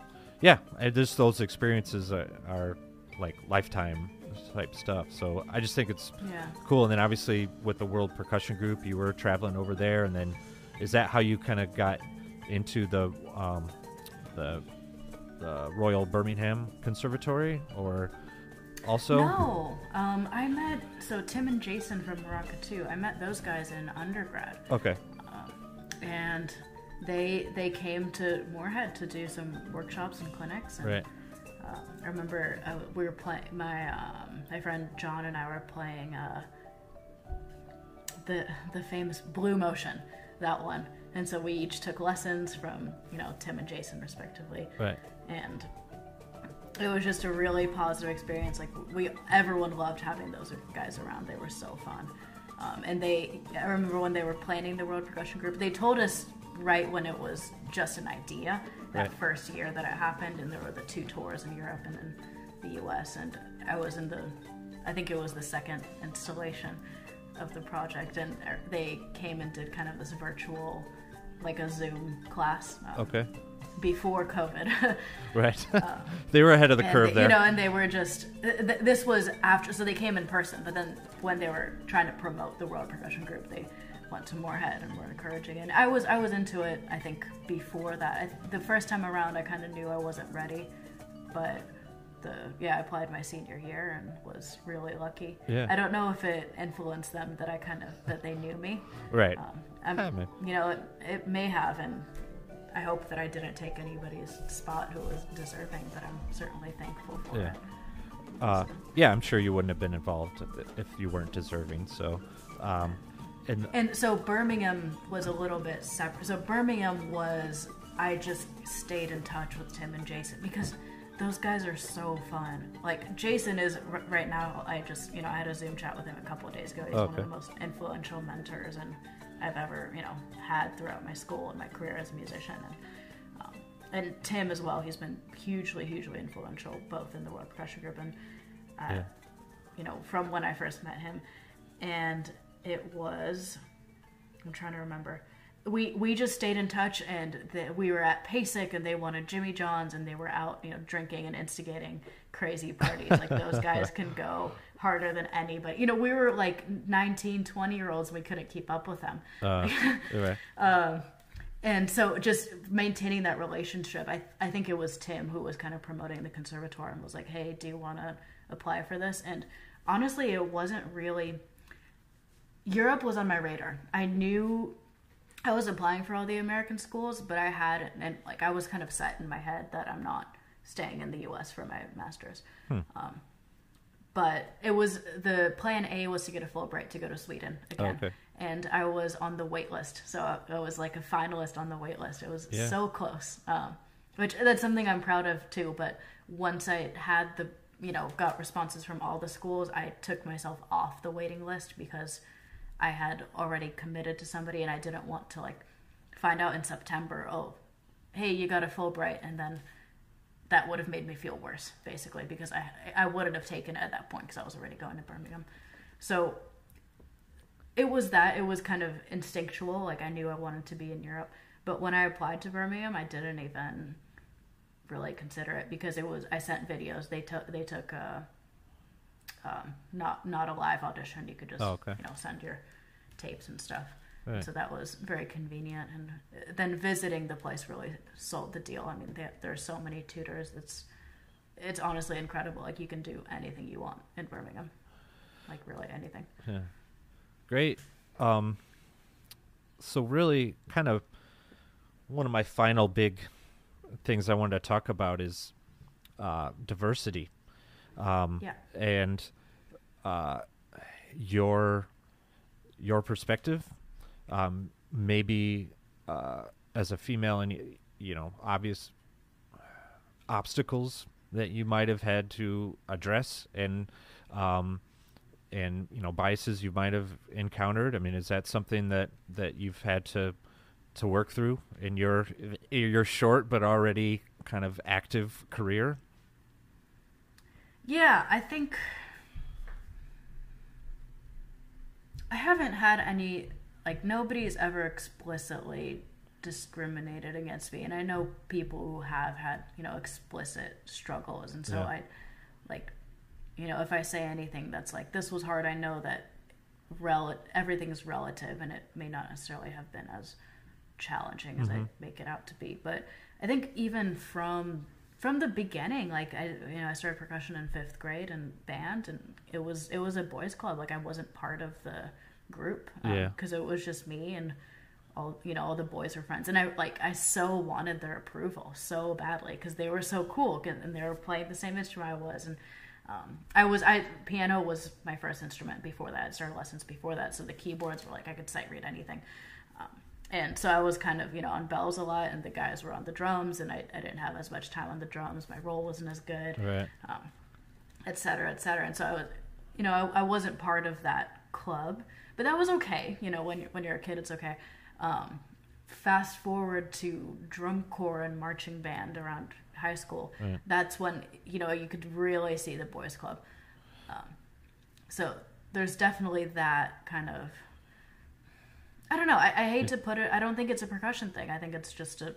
just those experiences are like lifetime type stuff. So I just think it's cool. And then obviously with the World Percussion Group, you were traveling over there, and then is that how you kind of got into the Royal Birmingham Conservatory, or also? No, I met Tim and Jason from Morocco I met those guys in undergrad. Okay. And they came to Moorhead to do some workshops and clinics. And, right. I remember we were playing. My friend John and I were playing the famous Blue Motion, that one. And so we each took lessons from Tim and Jason respectively. Right. And it was just a really positive experience. Like everyone loved having those guys around. They were so fun. And I remember when they were planning the World Percussion Group, they told us right when it was just an idea, that first year that it happened, and there were the 2 tours in Europe and then the US, and I was I think it was the second installation of the project, and they came and did kind of this virtual, like a Zoom class. Before COVID. Right. They were ahead of the curve there. And they were just, this was after, so they came in person, but then when they were trying to promote the World Percussion Group, they went to Moorhead and were encouraging. And I was into it, I think, before that. The first time around, I kind of knew I wasn't ready, but I applied my senior year and was really lucky. Yeah. I don't know if it influenced them that they knew me. Right. It may have, and I hope that I didn't take anybody's spot who was deserving, but I'm certainly thankful for it. I'm sure you wouldn't have been involved if you weren't deserving. So, and so Birmingham was a little bit separate. So Birmingham I just stayed in touch with Tim and Jason because those guys are so fun. Like Jason is right now. I just I had a Zoom chat with him a couple of days ago. He's one of the most influential mentors I've ever had throughout my school and my career as a musician, and Tim as well. He's been hugely influential both in the World Percussion Group and from when I first met him, and it was, I'm trying to remember, we just stayed in touch, and we were at PASIC and they wanted Jimmy John's, and they were out drinking and instigating crazy parties. Like those guys can go harder than anybody. We were like 19, 20-year-olds, and we couldn't keep up with them. And so just maintaining that relationship, I think it was Tim who was kind of promoting the conservatoire and was like, hey, do you want to apply for this? And honestly, it wasn't really, Europe was on my radar. I knew I was applying for all the American schools, but I was kind of set in my head that I'm not staying in the U.S. for my master's. But it was, the plan A was to get a Fulbright to go to Sweden again. Okay. And I was on the wait list. So I was like a finalist on the wait list. It was so close. Which that's something I'm proud of too. But once I had got responses from all the schools, I took myself off the waiting list because I had already committed to somebody, and I didn't want to find out in September, oh, hey, you got a Fulbright, and then that would have made me feel worse, basically, because I wouldn't have taken it at that point because I was already going to Birmingham. So it was kind of instinctual. Like, I knew I wanted to be in Europe. But when I applied to Birmingham, I didn't even really consider it because I sent videos. They took not a live audition. You could just send your tapes and stuff. Right. So that was very convenient. And then visiting the place really sold the deal. I mean, there are so many tutors. It's honestly incredible. Like, you can do anything you want in Birmingham. Like, really anything. Yeah. Great. So really kind of one of my final big things I wanted to talk about is diversity. And your perspective, maybe as a female, and obvious obstacles that you might have had to address, and biases you might have encountered. I mean, is that something that you've had to work through in your short but already kind of active career? Yeah, I think I haven't had any, like, nobody's ever explicitly discriminated against me, and I know people who have had, explicit struggles, and so I, like, if I say anything that's like, this was hard, I know that everything is relative, and it may not necessarily have been as challenging as I make it out to be. But I think even from the beginning, like, I started percussion in 5th grade and band, and it was a boys club. Like, I wasn't part of the group because it was just me, and all the boys were friends, and I so wanted their approval so badly because they were so cool, and they were playing the same instrument I was, and piano was my first instrument before that. I started lessons before that, so the keyboards were like, I could sight read anything. And so I was kind of, on bells a lot, and the guys were on the drums, and I didn't have as much time on the drums. My roll wasn't as good, right. Et cetera, et cetera. And so I was, I wasn't part of that club, but that was okay. When you're a kid, it's okay. Fast forward to drum corps and marching band around high school. Right. That's when, you could really see the boys club. So there's definitely that kind of, I don't know. I hate to put it. I don't think it's a percussion thing. I think it's just a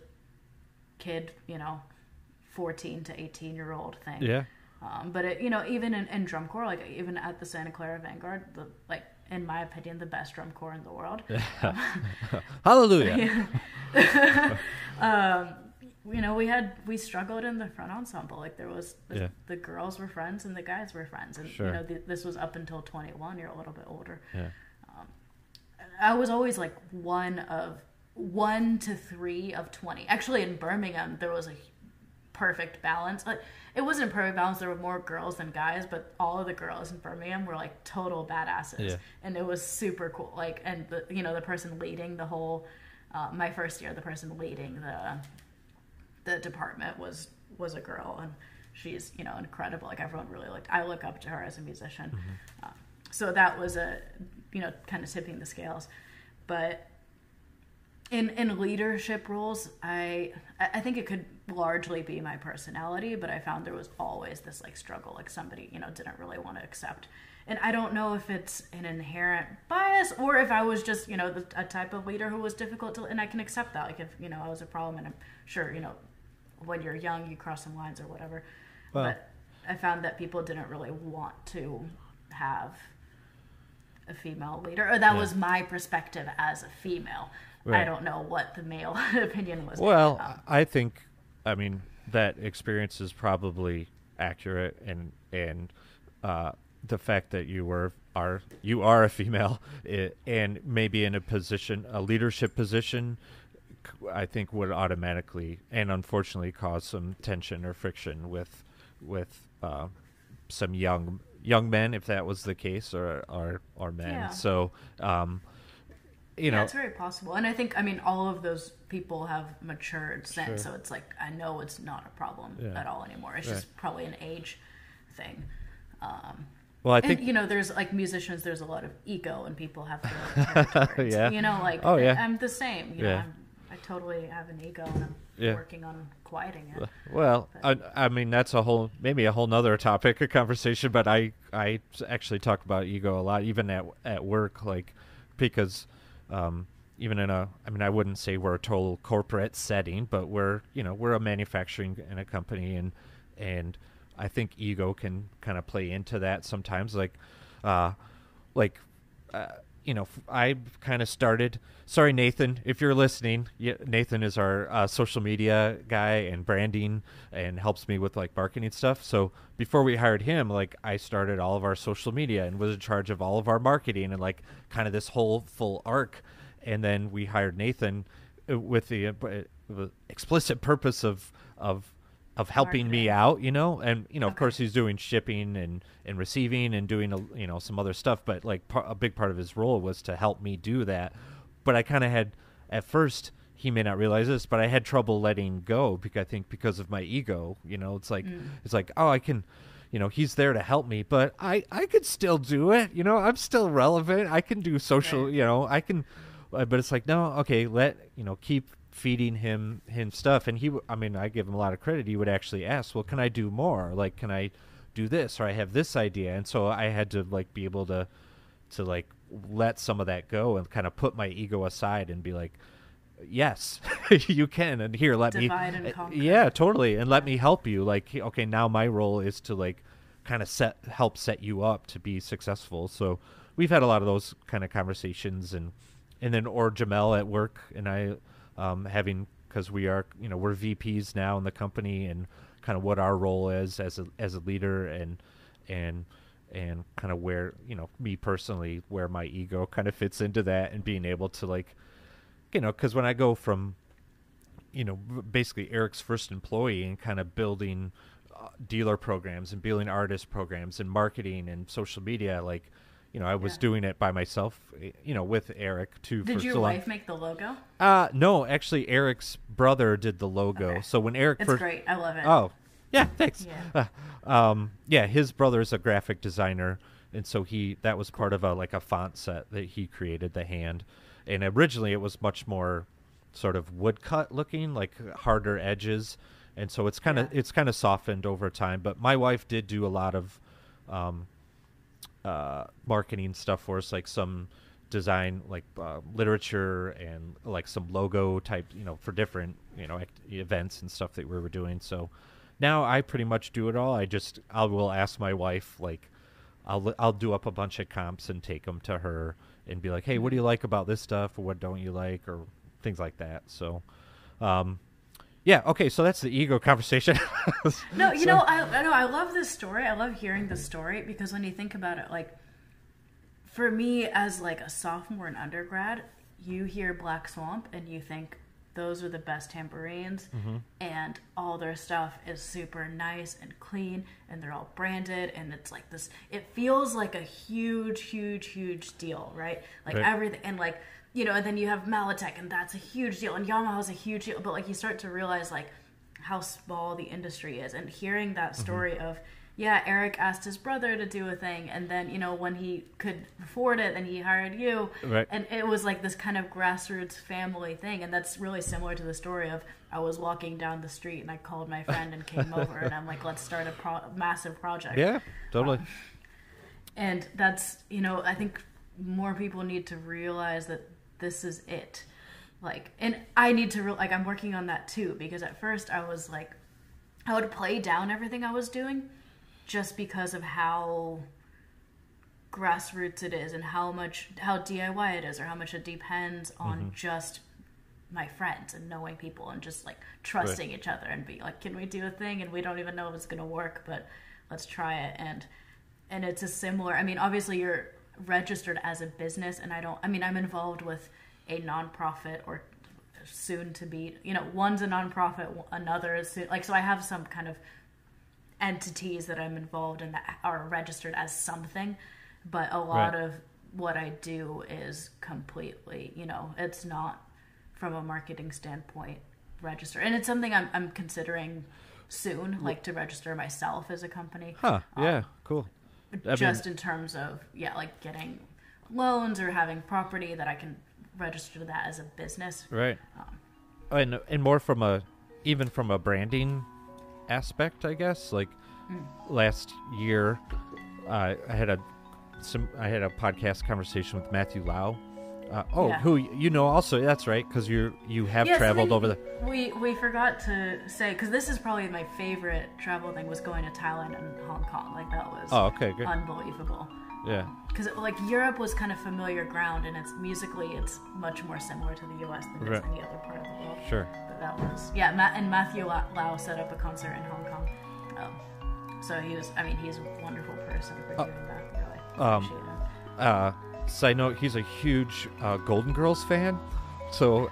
kid, 14 to 18-year-old thing. Yeah. But it, even in drum corps, like even at the Santa Clara Vanguard, in my opinion, the best drum corps in the world. Hallelujah. We struggled in the front ensemble. Like, there was the girls were friends and the guys were friends, and sure. This was up until 21. You're a little bit older. Yeah. I was always like 1 to 3 of 20. Actually, in Birmingham, there was a perfect balance. Like, it wasn't a perfect balance. There were more girls than guys, but all of the girls in Birmingham were like total badasses, and it was super cool. Like, and the person leading the whole, my first year, the person leading the department was a girl, and she's incredible. Like, everyone really I look up to her as a musician. Mm-hmm. So that was kind of tipping the scales. But in leadership roles, I think it could largely be my personality, but I found there was always this like struggle, like somebody didn't really want to accept. And I don't know if it's an inherent bias or if I was just a type of leader who was difficult to, and I can accept that. Like, if I was a problem, and I'm sure when you're young you cross some lines or whatever. Well, but I found that people didn't really want to have a female leader, or that was my perspective as a female. Right. I don't know what the male opinion was. Well, I think, that experience is probably accurate, and the fact that you are a female, and maybe in a leadership position, I think would automatically and unfortunately cause some tension or friction with some young men, if that was the case, or men. Yeah. So, it's very possible. And I think, all of those people have matured since. Sure. So it's like, I know it's not a problem at all anymore. It's just probably an age thing. Well, I think, there's like musicians, there's a lot of ego, and people have their territories. Yeah. I'm the same. I totally have an ego, and I'm working on quieting it. Well, I mean, that's maybe a whole nother topic of conversation, but I actually talk about ego a lot, even at work, like, because even I mean, I wouldn't say we're a total corporate setting, but we're a manufacturing in a company, and I think ego can kind of play into that sometimes, I kind of started. Sorry, Nathan, if you're listening. Nathan is our social media guy and branding, and helps me with like marketing stuff. So before we hired him, like, I started all of our social media and was in charge of all of our marketing and like kind of this whole full arc. And then we hired Nathan with the explicit purpose of helping me out, and of course he's doing shipping and receiving and doing some other stuff, but like a big part of his role was to help me do that. But I kind of had, at first, he may not realize this, but I had trouble letting go because of my ego. It's like oh, I can, he's there to help me, but I could still do it. I'm still relevant. I can do social, right. I can, but it's like, no, okay, keep feeding him stuff. And I give him a lot of credit. He would actually ask, well, can I do more? Like, can I do this? Or I have this idea. And so I had to like be able to like let some of that go and kind of put my ego aside and be like, yes, you can. And here, let divide and conquer. Yeah, totally. And let me help you. Like, okay, now my role is to like kind of help set you up to be successful. So we've had a lot of those kind of conversations, and then Jamel at work and I, because we are, we're VPs now in the company, and kind of what our role is as a leader, and kind of where, me personally, where my ego kind of fits into that, and being able to like, because when I go from, basically Eric's first employee and kind of building dealer programs and building artist programs and marketing and social media, like, I was doing it by myself, with Eric too. Did your wife make the logo? No, actually, Eric's brother did the logo. Okay. So when Eric it's great. I love it. Oh, yeah, thanks. Yeah. His brother's a graphic designer, and so that was part of a font set that he created, the hand. And originally it was much more sort of woodcut looking, like harder edges, and so it's kind of softened over time. But my wife did do a lot of marketing stuff for us, like some design, like literature, and like some logo type, for different, events and stuff that we were doing. So now I pretty much do it all. I will ask my wife, like, I'll do up a bunch of comps and take them to her and be like, hey, what do you like about this stuff, or what don't you like, or things like that. So yeah, okay, so that's the ego conversation. No, I love this story. I love hearing the story, because when you think about it, like, for me as like a sophomore in undergrad, you hear Black Swamp and you think those are the best tambourines, and all their stuff is super nice and clean, and they're all branded, and it's like this, it feels like a huge deal, right? Like everything, and like, and then you have Malitech, and that's a huge deal, and Yamaha's a huge deal, but like you start to realize like how small the industry is, and hearing that story of, Eric asked his brother to do a thing, and then, when he could afford it, then he hired you, right. And it was like this kind of grassroots family thing, and that's really similar to the story of, I was walking down the street and I called my friend and came over, and I'm like, let's start a massive project. Yeah, totally. And that's, I think more people need to realize that this is it. Like, and I need to, I'm working on that too, because at first I was like, I would play down everything I was doing just because of how grassroots it is, and how DIY it is, or how much it depends on just my friends and knowing people and just like trusting each other and be like, can we do a thing? And we don't even know if it's going to work, but let's try it. And it's a similar, obviously you're registered as a business, and I'm involved with a nonprofit, or soon to be, one's a nonprofit, another is soon, like, so I have some kind of entities that I'm involved in that are registered as something, but a lot of what I do is completely, it's not from a marketing standpoint registered, and it's something I'm considering soon, like to register myself as a company. Cool. In terms of like getting loans or having property that I can register that as a business, right? and more even from a branding aspect, I guess. Like last year, I had a podcast conversation with Matthew Lau. Who also, that's right, because you have traveled over the. We forgot to say, because this is probably my favorite travel thing, was going to Thailand and Hong Kong. Like that was good. Unbelievable. Yeah. Because like Europe was kind of familiar ground, and it's much more similar to the U.S. than it's any other part of the world. Sure. But that was and Matthew Lau set up a concert in Hong Kong. So he's a wonderful person for doing that. Really appreciate him. Side note: he's a huge Golden Girls fan. So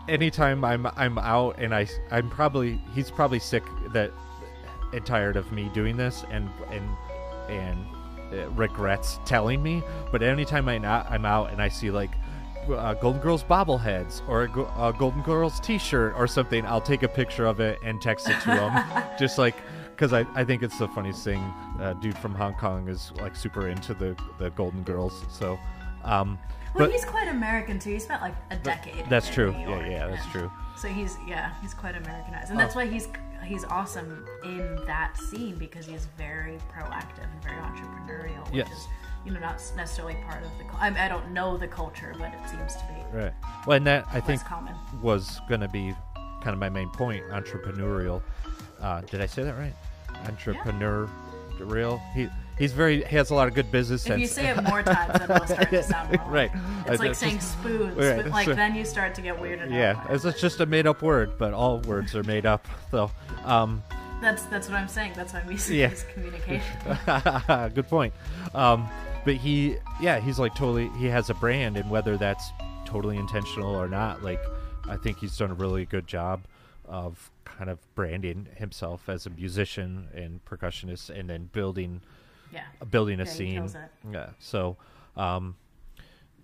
anytime I'm out and he's probably sick and tired of me doing this and regrets telling me. But anytime I'm out and I see like Golden Girls bobbleheads or a Golden Girls T-shirt or something, I'll take a picture of it and text it to him, just like. Because I think it's the funniest thing. Dude from Hong Kong is like super into the Golden Girls. So, but he's quite American too. He spent like a decade. That's in true. New York, Yeah, that's true. So he's quite Americanized, and that's why he's awesome in that scene, because he's very proactive and very entrepreneurial, which is not necessarily part of the. I don't know the culture, but it seems to be right. Well, and that I think common. Was going to be kind of my main point. Entrepreneurial. Did I say that right? Entrepreneurial. He has a lot of good business sense. If you say it more times, then it'll start to sound wrong. Right. It's like saying spoons. Right. Like then you start to get weirded out. Yeah, it's just a made-up word, but all words are made up. So, that's what I'm saying. That's why music is communication. Good point. But he's like totally. He has a brand, and whether that's totally intentional or not, like I think he's done a really good job of kind of branding himself as a musician and percussionist, and then building a scene. He kills it. Yeah. So,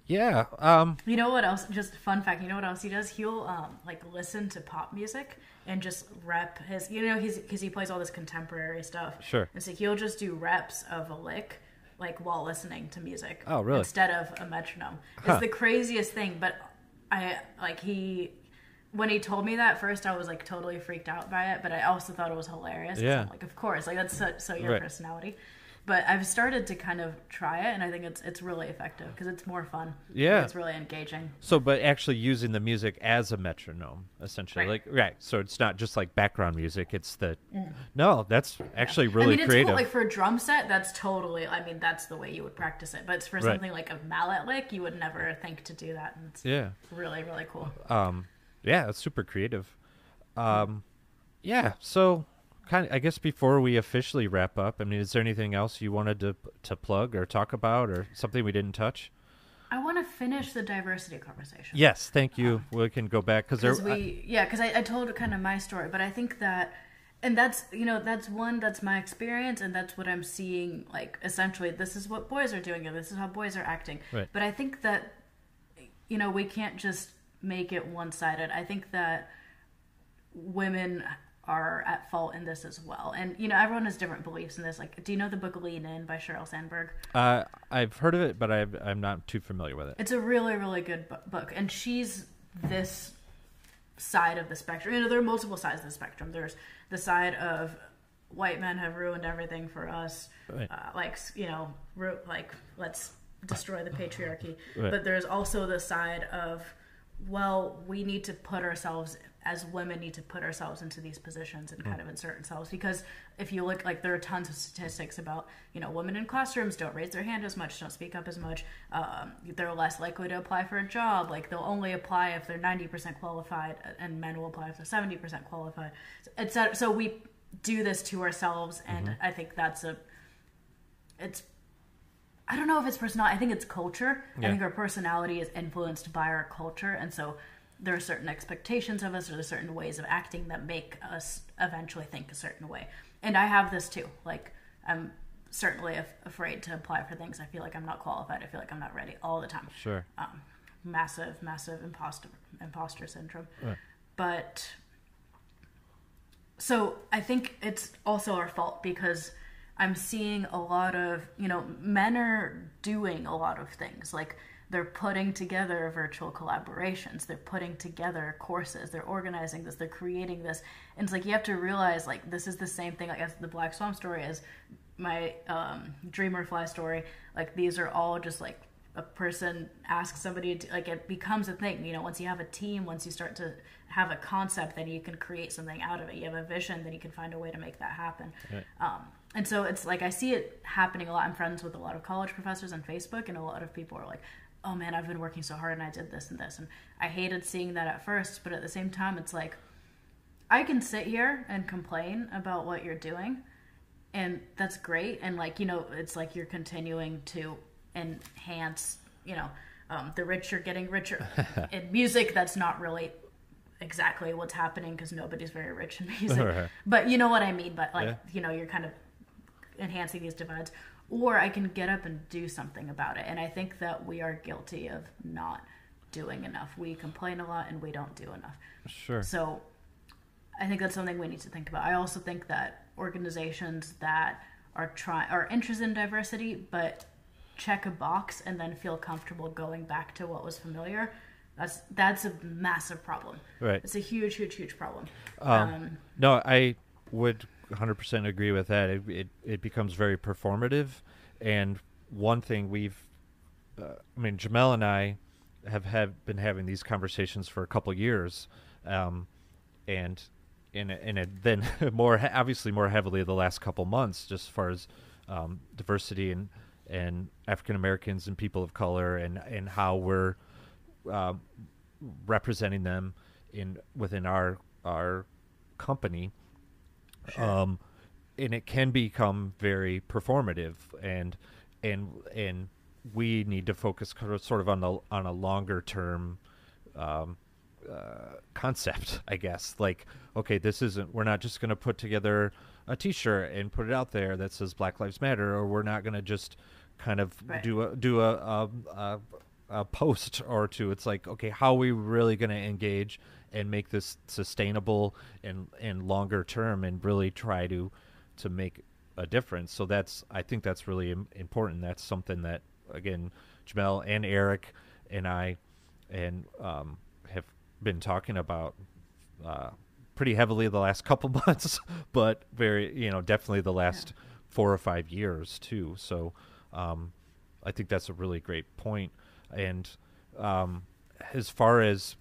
you know what else? Just a fun fact. You know what else he does? He'll like listen to pop music and just rep his. Because he plays all this contemporary stuff. Sure. And so he'll just do reps of a lick, like while listening to music. Oh, really? Instead of a metronome. It's the craziest thing. But when he told me that first, I was like totally freaked out by it, but I also thought it was hilarious. Yeah. I'm like, of course, like that's so your personality. But I've started to kind of try it, and I think it's really effective because it's more fun. Yeah. It's really engaging. So, but actually using the music as a metronome, essentially. Right. So it's not just like background music. It's no, that's actually really it's creative. Cool. Like for a drum set, that's totally, that's the way you would practice it. But for something like a mallet lick, you would never think to do that. And it's really, really cool. Yeah, it's super creative. So kind of, I guess before we officially wrap up, is there anything else you wanted to plug or talk about, or something we didn't touch? I want to finish the diversity conversation. Yes, thank you. We can go back because I told kind of my story, but I think that, and that's that's my experience, and that's what I'm seeing. Like essentially, this is what boys are doing, and this is how boys are acting. Right. But I think that we can't just make it one-sided. I think that women are at fault in this as well, and everyone has different beliefs in this. Like, do you know the book Lean In by Sheryl Sandberg? I've heard of it, but I'm not too familiar with it. It's a really, really good book, and she's this side of the spectrum. There are multiple sides of the spectrum. There's the side of white men have ruined everything for us, right. Let's destroy the patriarchy. Right. But there's also the side of, well, we need to put ourselves, as women need to put ourselves into these positions and kind of insert ourselves, because if you look, like, there are tons of statistics about, women in classrooms don't raise their hand as much, don't speak up as much, they're less likely to apply for a job, like they'll only apply if they're 90% qualified, and men will apply if they're 70% qualified, etc. So we do this to ourselves, and I think I don't know if it's personality. I think it's culture. Yeah. I think our personality is influenced by our culture. And so there are certain expectations of us, or there's certain ways of acting that make us eventually think a certain way. And I have this too. Like, I'm certainly afraid to apply for things. I feel like I'm not qualified. I feel like I'm not ready all the time. Sure. Massive imposter syndrome. Right. But so I think it's also our fault, because I'm seeing a lot of, men are doing a lot of things. Like, they're putting together virtual collaborations, they're putting together courses, they're organizing this, they're creating this. And it's like, you have to realize, like, this is the same thing, like, as the Black Swan story, as my Dreamer Fly story. Like, these are all just, like, a person asks somebody to, like, it becomes a thing. You know, once you have a team, once you start to have a concept, then you can create something out of it. You have a vision, then you can find a way to make that happen. Right. And so it's like, I see it happening a lot. I'm friends with a lot of college professors on Facebook, and a lot of people are like, oh man, I've been working so hard and I did this and this. And I hated seeing that at first, but at the same time, it's like, I can sit here and complain about what you're doing, and that's great. And, like, you know, it's like you're continuing to enhance, you know, the rich are getting richer. In music, that's not really exactly what's happening, because nobody's very rich in music. Right. But you know what I mean. But, like, you know, you're kind of enhancing these divides. Or I can get up and do something about it. And I think that we are guilty of not doing enough. We complain a lot and we don't do enough. Sure. So I think that's something we need to think about. I also think that organizations that are interested in diversity but check a box and then feel comfortable going back to what was familiar, that's a massive problem. Right. It's a huge problem. No, I would 100% agree with that. It becomes very performative. And one thing Jamel and I have been having these conversations for a couple years, and then obviously more heavily the last couple months, just as far as diversity and African Americans and people of color, and how we're representing them within our company. Sure. And it can become very performative, and we need to focus sort of on a longer term concept, I guess. Like, okay, we're not just going to put together a T-shirt and put it out there that says Black Lives Matter, or we're not going to just kind of do a post or two. It's like, okay, how are we really going to engage and make this sustainable and longer term, and really try to make a difference? So I think that's really important. That's something that, again, Jamel and Eric and I have been talking about pretty heavily the last couple months, but definitely the last 4 or 5 years too. So I think that's a really great point. And as far as,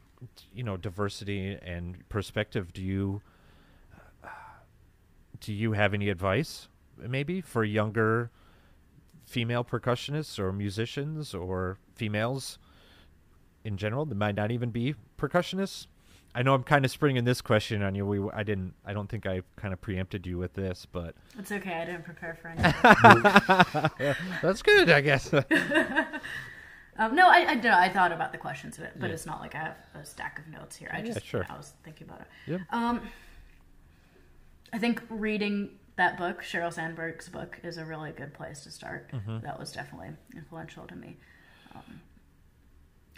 diversity and perspective, do you have any advice maybe for younger female percussionists or musicians, or females in general that might not even be percussionists? I know I'm kind of springing this question on you. I don't think I kind of preempted you with this, but it's okay. I didn't prepare for anything. Yeah, that's good, I guess. No, I thought about the questions, but it's not like I have a stack of notes here. I was thinking about it. Yeah. I think reading that book, Sheryl Sandberg's book, is a really good place to start. Mm-hmm. That was definitely influential to me.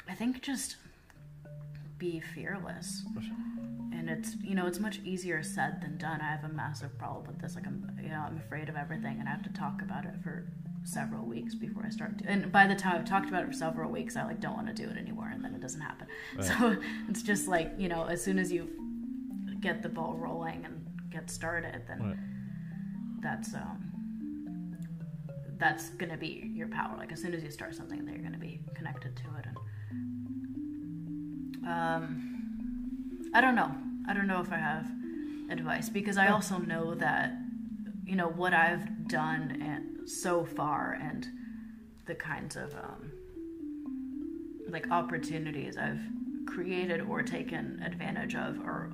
I think just be fearless. And it's much easier said than done. I have a massive problem with this. Like, I'm afraid of everything, and I have to talk about it for several weeks before I start to, and by the time I've talked about it for several weeks, I don't want to do it anymore, and then it doesn't happen. Right. So it's just like, as soon as you get the ball rolling and get started, then right. That's gonna be your power. Like, as soon as you start something, then you're gonna be connected to it. And I don't know if I have advice, because I also know that what I've done so far, and the kinds of opportunities I've created or taken advantage of are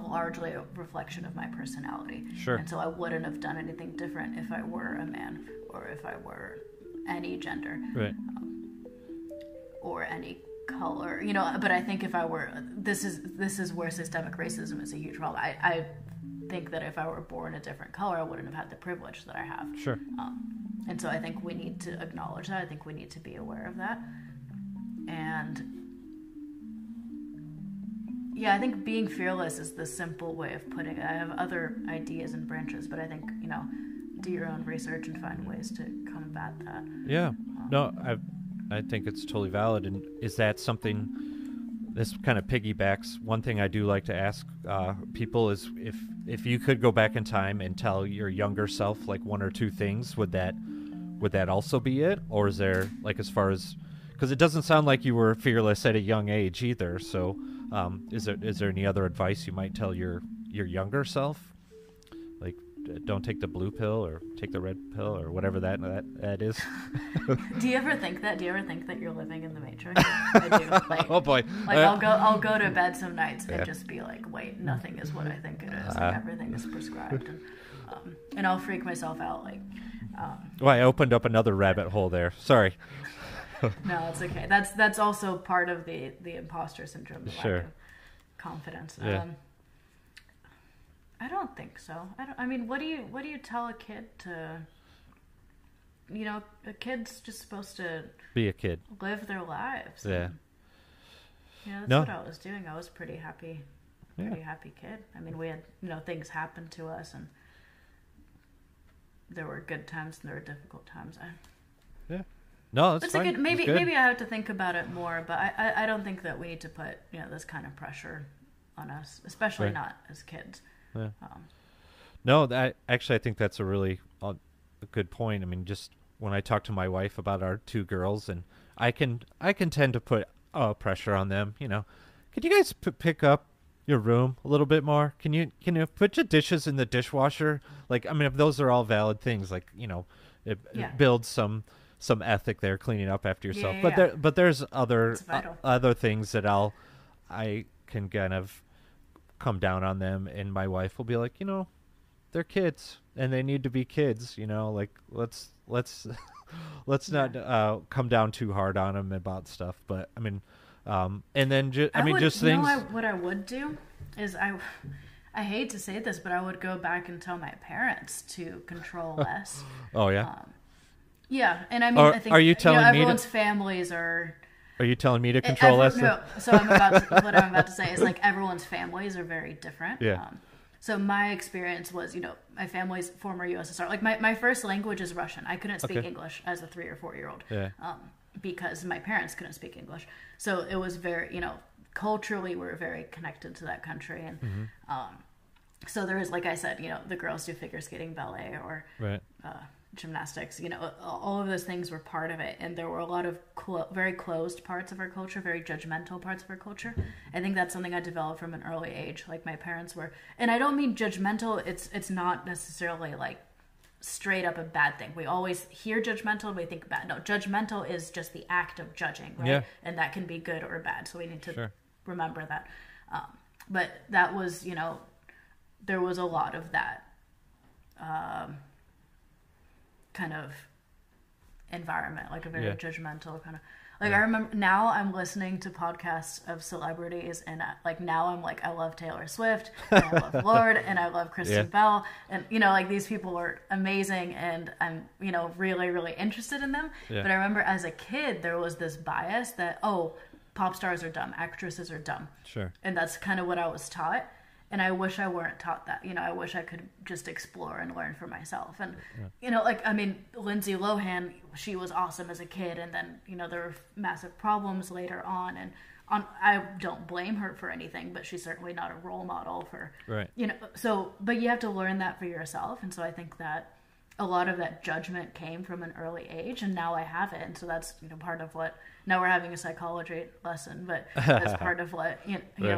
largely a reflection of my personality. Sure. And so I wouldn't have done anything different if I were a man, or if I were any gender, right. Or any color, but I think if I were, this is where systemic racism is a huge problem. I think that if I were born a different color, I wouldn't have had the privilege that I have. Sure. And so I think we need to acknowledge that. I think we need to be aware of that. And I think being fearless is the simple way of putting it. I have other ideas and branches, but I think, do your own research and find ways to combat that. Yeah. No, I think it's totally valid. And is that something? This kind of piggybacks. One thing I do like to ask people is if you could go back in time and tell your younger self like one or two things, would that also be it, or is there like as far as because it doesn't sound like you were fearless at a young age either. So is there any other advice you might tell your younger self? Like, don't take the blue pill or take the red pill or whatever that is. Do you ever think that? Do you ever think that you're living in the Matrix? I do. Like, oh boy! Like I'll go to bed some nights and just be like, wait, nothing is what I think it is. Like everything is prescribed, and I'll freak myself out. Like, well, I opened up another rabbit hole there. Sorry. No, it's okay. That's also part of the imposter syndrome. The sure. lack of confidence. Yeah. I don't think so. I mean, what do you tell a kid to? You know, a kid's just supposed to be a kid, live their lives. Yeah. That's what I was doing. I was pretty happy kid. I mean, we had things happen to us, and there were good times and there were difficult times. Yeah. No, that's fine. Maybe I have to think about it more, but I don't think that we need to put this kind of pressure on us, especially not as kids. Yeah. No, I think that's a really good point. I mean, just when I talk to my wife about our two girls, and I can tend to put pressure on them. Could you guys pick up your room a little bit more? Can you put your dishes in the dishwasher? Like, I mean, if those are all valid things, like it builds some ethic there, cleaning up after yourself. But there's other things that I can kind of come down on them, and my wife will be like, they're kids and they need to be kids, like let's not come down too hard on them about stuff. But I mean, and then just things. What I would do is I hate to say this, but I would go back and tell my parents to control less. Oh yeah. Yeah, and I mean, I think are you telling me everyone's families are. Are you telling me to control less? No. So what I'm about to say is like everyone's families are very different. Yeah. So my experience was, my family's former USSR. Like my first language is Russian. I couldn't speak English as a 3 or 4 year old. Yeah. Because my parents couldn't speak English. So it was very, culturally we're very connected to that country, and so there is, like I said, the girls do figure skating, ballet, or gymnastics. All of those things were part of it, and there were a lot of very closed parts of our culture, very judgmental parts of our culture. I think that's something I developed from an early age. Like my parents were, and I don't mean judgmental. It's not necessarily like straight up a bad thing. We always hear judgmental and we think bad. No, judgmental is just the act of judging, right? Yeah. And that can be good or bad. So we need to remember that. But that was, there was a lot of that kind of environment, like a very judgmental kind of, like I remember now I'm listening to podcasts of celebrities, and like now I'm like, I love Taylor Swift, and I love Lorde, and I love Kristen Bell, and like these people are amazing, and I'm really, really interested in them. But I remember as a kid there was this bias that pop stars are dumb, actresses are dumb. Sure. And that's kind of what I was taught. And I wish I weren't taught that. I wish I could just explore and learn for myself. And, Lindsay Lohan, she was awesome as a kid. And then, there were massive problems later on. And I don't blame her for anything, but she's certainly not a role model for, but you have to learn that for yourself. And so I think that a lot of that judgment came from an early age, and now I have it. And so that's, part of what, now we're having a psychology lesson, but that's part of what,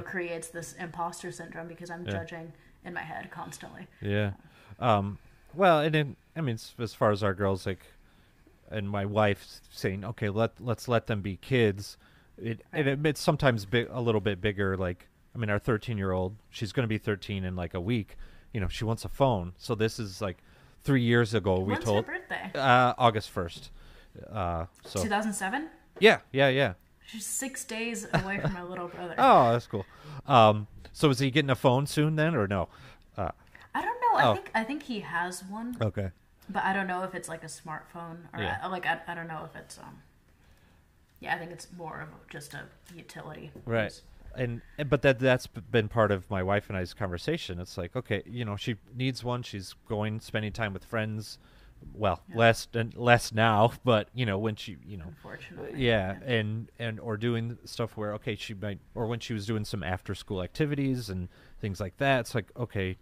creates this imposter syndrome, because I'm judging in my head constantly. Yeah. Well, and then, as far as our girls, like, and my wife saying, okay, let's let them be kids. It's sometimes a little bit bigger. Like, our 13-year-old, she's going to be 13 in like a week. She wants a phone. So this is like 3 years ago. When's her birthday? August 1st. 2007? Yeah. She's 6 days away from my little brother. Oh, that's cool. So is he getting a phone soon then, or no? I don't know. I think he has one. Okay. But I don't know if it's like a smartphone, or I don't know if it's I think it's more of just a utility. Right. But that's been part of my wife and I's conversation. It's like, okay, she needs one. She's spending time with friends, well, less now, but when she, Unfortunately. yeah, and or doing stuff where she might, or when she was doing some after school activities and things like that, it's like, okay,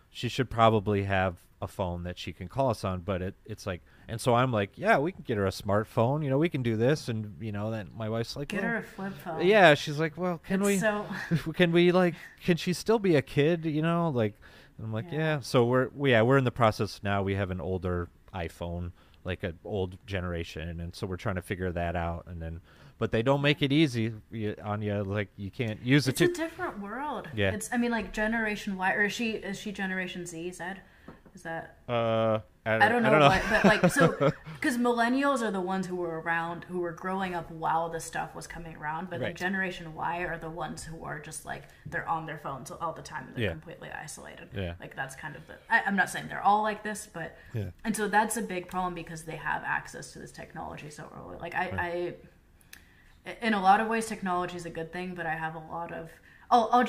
she should probably have a phone that she can call us on, but it's like, and so I'm like, yeah, we can get her a smartphone, we can do this, and then my wife's like, get her a flip phone. yeah, she's like, well, can she still be a kid, like, and I'm like, yeah. So we're in the process now. We have an older iPhone, like an old generation, and so we're trying to figure that out, and then, but they don't make it easy on you. Like, you can't use it. It's a different world. Yeah. It's, I mean, like Generation Y, or is she Generation Z? Is that? I don't know. What, but like, so, because millennials are the ones who were around, who were growing up while the stuff was coming around, but then Generation Y are the ones who are just like, they're on their phones all the time and they're completely isolated. Yeah. Like, that's kind of I'm not saying they're all like this, but, and so that's a big problem because they have access to this technology so early. Like, I in a lot of ways, technology is a good thing, but I have a lot of, I'll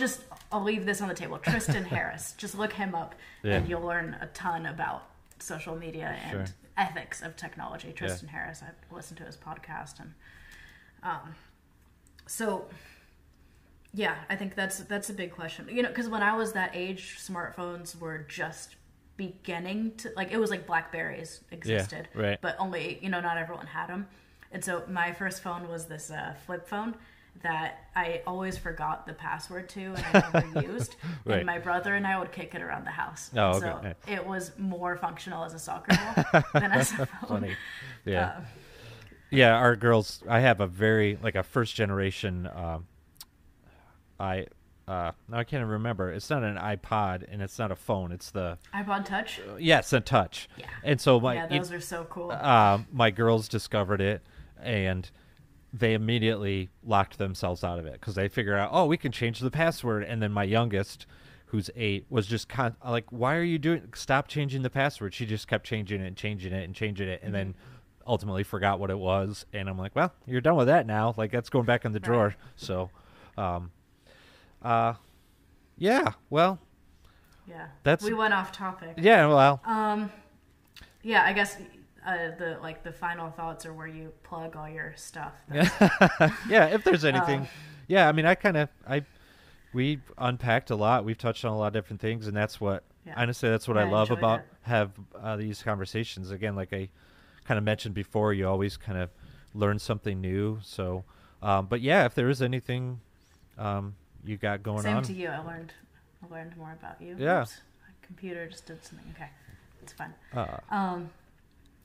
leave this on the table. Tristan Harris, just look him up and you'll learn a ton about social media and ethics of technology. Tristan Harris, I've listened to his podcast, and so yeah, I think that's a big question. Because when I was that age, smartphones were just beginning to, like, it was like BlackBerries existed, but only not everyone had them. And so my first phone was this flip phone that I always forgot the password to and I never used. And my brother and I would kick it around the house. Oh, okay. So it was more functional as a soccer ball than as a phone. Funny. Yeah. Yeah, our girls, I have a first generation, now I can't even remember. It's not an iPod and it's not a phone. It's the iPod Touch? Yes, a Touch. Yeah. And so those are so cool. My girls discovered it, and they immediately locked themselves out of it because they figure out, we can change the password. And then my youngest, who's 8, was just like, why are you stop changing the password? She just kept changing it, and then ultimately forgot what it was. And I'm like, well, you're done with that now. Like, that's going back in the drawer. So, yeah, well, we went off topic. Yeah, well, yeah, I guess the final thoughts are where you plug all your stuff. Yeah, if there's anything. I mean, we unpacked a lot. We've touched on a lot of different things, and that's what honestly, that's what I love about these conversations. Again, like I kind of mentioned before, you always kind of learn something new. So, but yeah, if there is anything you got going on. Same to you. I learned more about you. Yeah. Oops, my computer just did something. Okay, it's fine.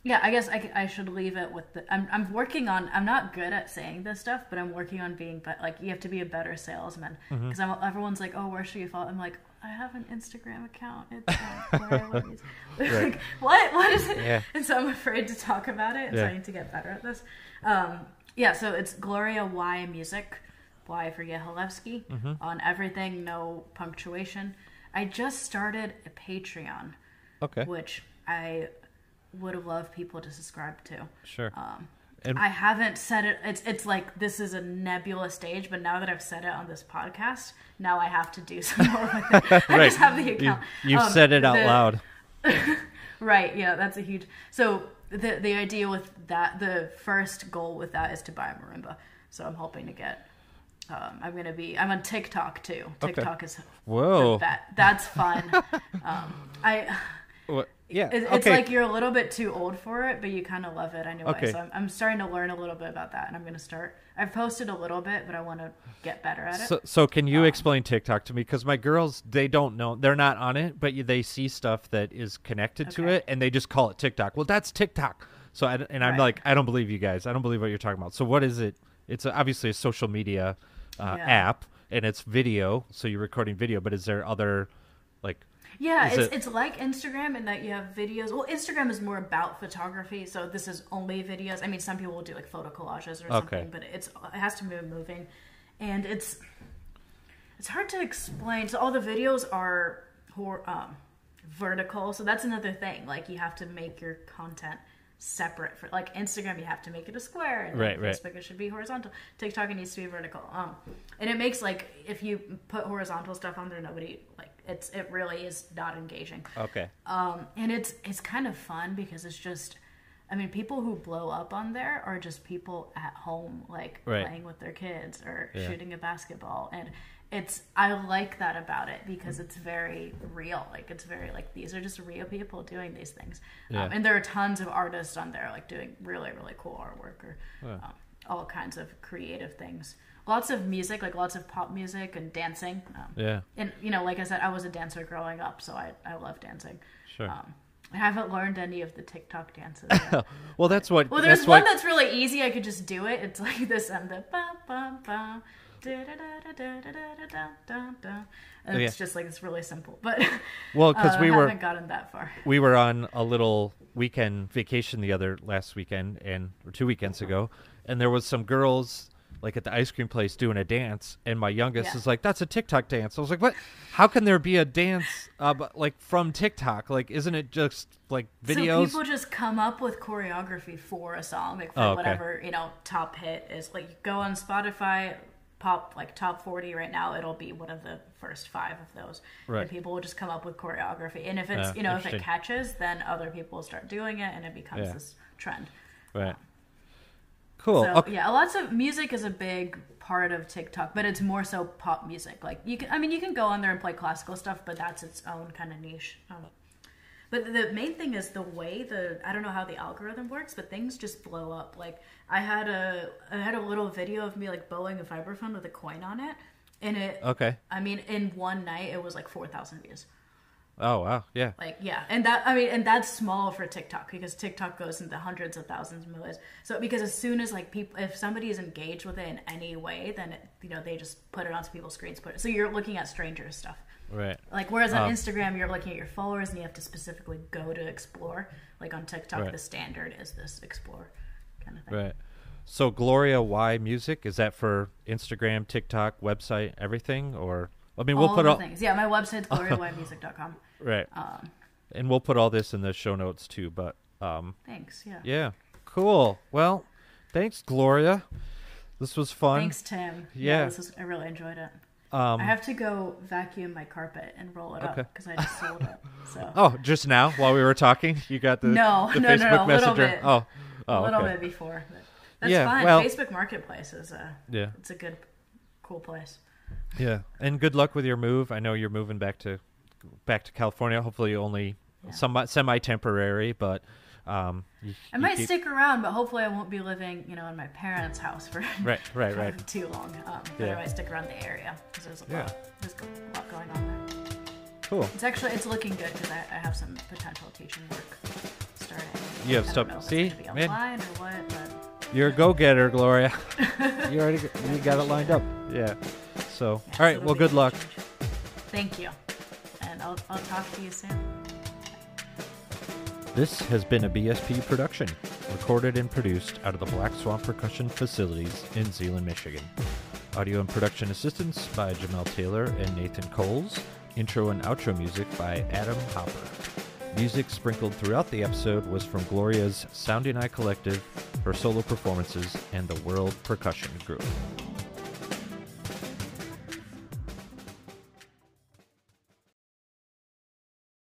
Yeah, I guess I should leave it with I'm working on, I'm not good at saying this stuff, but I'm working on being, but you have to be a better salesman. Because everyone's like, oh, where should you follow? I'm like, I have an Instagram account. It's like, what is it? Yeah. And so I'm afraid to talk about it, and so I need to get better at this. So it's Gloria Y Music, Y for Yehilevsky, on everything, no punctuation. I just started a Patreon, which I would love people to subscribe to. Sure. And I haven't said it. It's like, this is a nebulous stage, but now that I've said it on this podcast, now I have to do some more with it. I just have the account. You've said it out loud. Right. Yeah, that's a huge. So the idea with that, the first goal with that is to buy a marimba. So I'm hoping to get. I'm on TikTok too. TikTok is that's fun. It's like you're a little bit too old for it, but you kind of love it anyway. So I'm starting to learn a little bit about that, and I'm going to start. I've posted a little bit, but I want to get better at it. So can you explain TikTok to me? Because my girls, they don't know, they're not on it, but they see stuff that is connected to it, and they just call it TikTok. Well, that's TikTok. So I'm like, I don't believe you guys. I don't believe what you're talking about. So what is it? It's obviously a social media app, and it's video. So you're recording video, but is there other Yeah, it's like Instagram in that you have videos. Well, Instagram is more about photography, so this is only videos. I mean, some people will do like photo collages or something, but it has to be moving, and it's hard to explain. So all the videos are vertical, so that's another thing. Like, you have to make your content separate. For like Instagram, you have to make it a square, and Facebook it should be horizontal. TikTok, it needs to be vertical. And it makes, like, if you put horizontal stuff on there, nobody It really is not engaging. Okay. And it's kind of fun because it's just, I mean, people who blow up on there are just people at home, like playing with their kids or shooting a basketball. And I like that about it because it's very real. Like, it's very, like, these are just real people doing these things. Yeah. And there are tons of artists on there, like, doing really, really cool artwork or all kinds of creative things. Lots of music, like lots of pop music and dancing. And, you know, like I said, I was a dancer growing up, so I love dancing. Sure. I haven't learned any of the TikTok dances yet. Well, that's what... Well, there's one that's really easy. I could just do it. It's like this and the ba-ba-ba. And it's just like, it's really simple, but well, because we haven't gotten that far. We were on a little weekend vacation last weekend or 2 weekends ago, and there was some girls like at the ice cream place doing a dance, and my youngest is like, "That's a TikTok dance." I was like, "What? How can there be a dance like from TikTok? Like, isn't it just like videos?" So people just come up with choreography for a song, like for whatever, you know, top hit is. Like, you go on Spotify, pop like top 40 right now, it'll be one of the first 5 of those. And people will just come up with choreography, and if it's you know, if it catches, then other people will start doing it, and it becomes this trend. Right. Cool. So, yeah, lots of music is a big part of TikTok, but it's more so pop music. Like, you can go on there and play classical stuff, but that's its own kind of niche. But the main thing is the way I don't know how the algorithm works, but things just blow up. Like, I had a little video of me like bowling a vibraphone with a coin on it, and I mean, in one night it was like 4,000 views. Oh wow, yeah. Like, yeah, and that's small for TikTok, because TikTok goes into hundreds of thousands of millions. So because as soon as like if somebody is engaged with it in any way, then you know, they just put it onto people's screens. So you're looking at strangers' stuff. Right. Like, whereas on Instagram you're looking at your followers and you have to specifically go to explore. Like on TikTok, the standard is this explore kind of thing. Right. So Gloria Y Music, is that for Instagram, TikTok, website, everything, or? I mean, we'll put all things. Yeah, my website's gloriaymusic.com. Right. And we'll put all this in the show notes too, but thanks, yeah. Yeah. Cool. Well, thanks, Gloria. This was fun. Thanks, Tim. Yeah. I really enjoyed it. I have to go vacuum my carpet and roll it up because I just sold it. So. Oh, just now while we were talking, you got the Facebook Messenger. A little bit before. But that's fine. Well, Facebook Marketplace is it's a good, cool place. Yeah, and good luck with your move. I know you're moving back to California. Hopefully, only semi-temporary, but I might stick around. But hopefully, I won't be living, you know, in my parents' house for right too long. But I might stick around the area because there's a lot going on there. Cool. It's looking good because I have some potential teaching work starting. You have stuff. See, be online or what? But you're a go-getter, Gloria. you got it lined up. Yeah. So, all right. Well, good luck. Thank you, and I'll talk to you soon. This has been a BSP production, recorded and produced out of the Black Swamp Percussion facilities in Zeeland, Michigan. Audio and production assistance by Jamel Taylor and Nathan Coles. Intro and outro music by Adam Hopper. Music sprinkled throughout the episode was from Gloria's Sounding Eye Collective, her solo performances, and the World Percussion Group.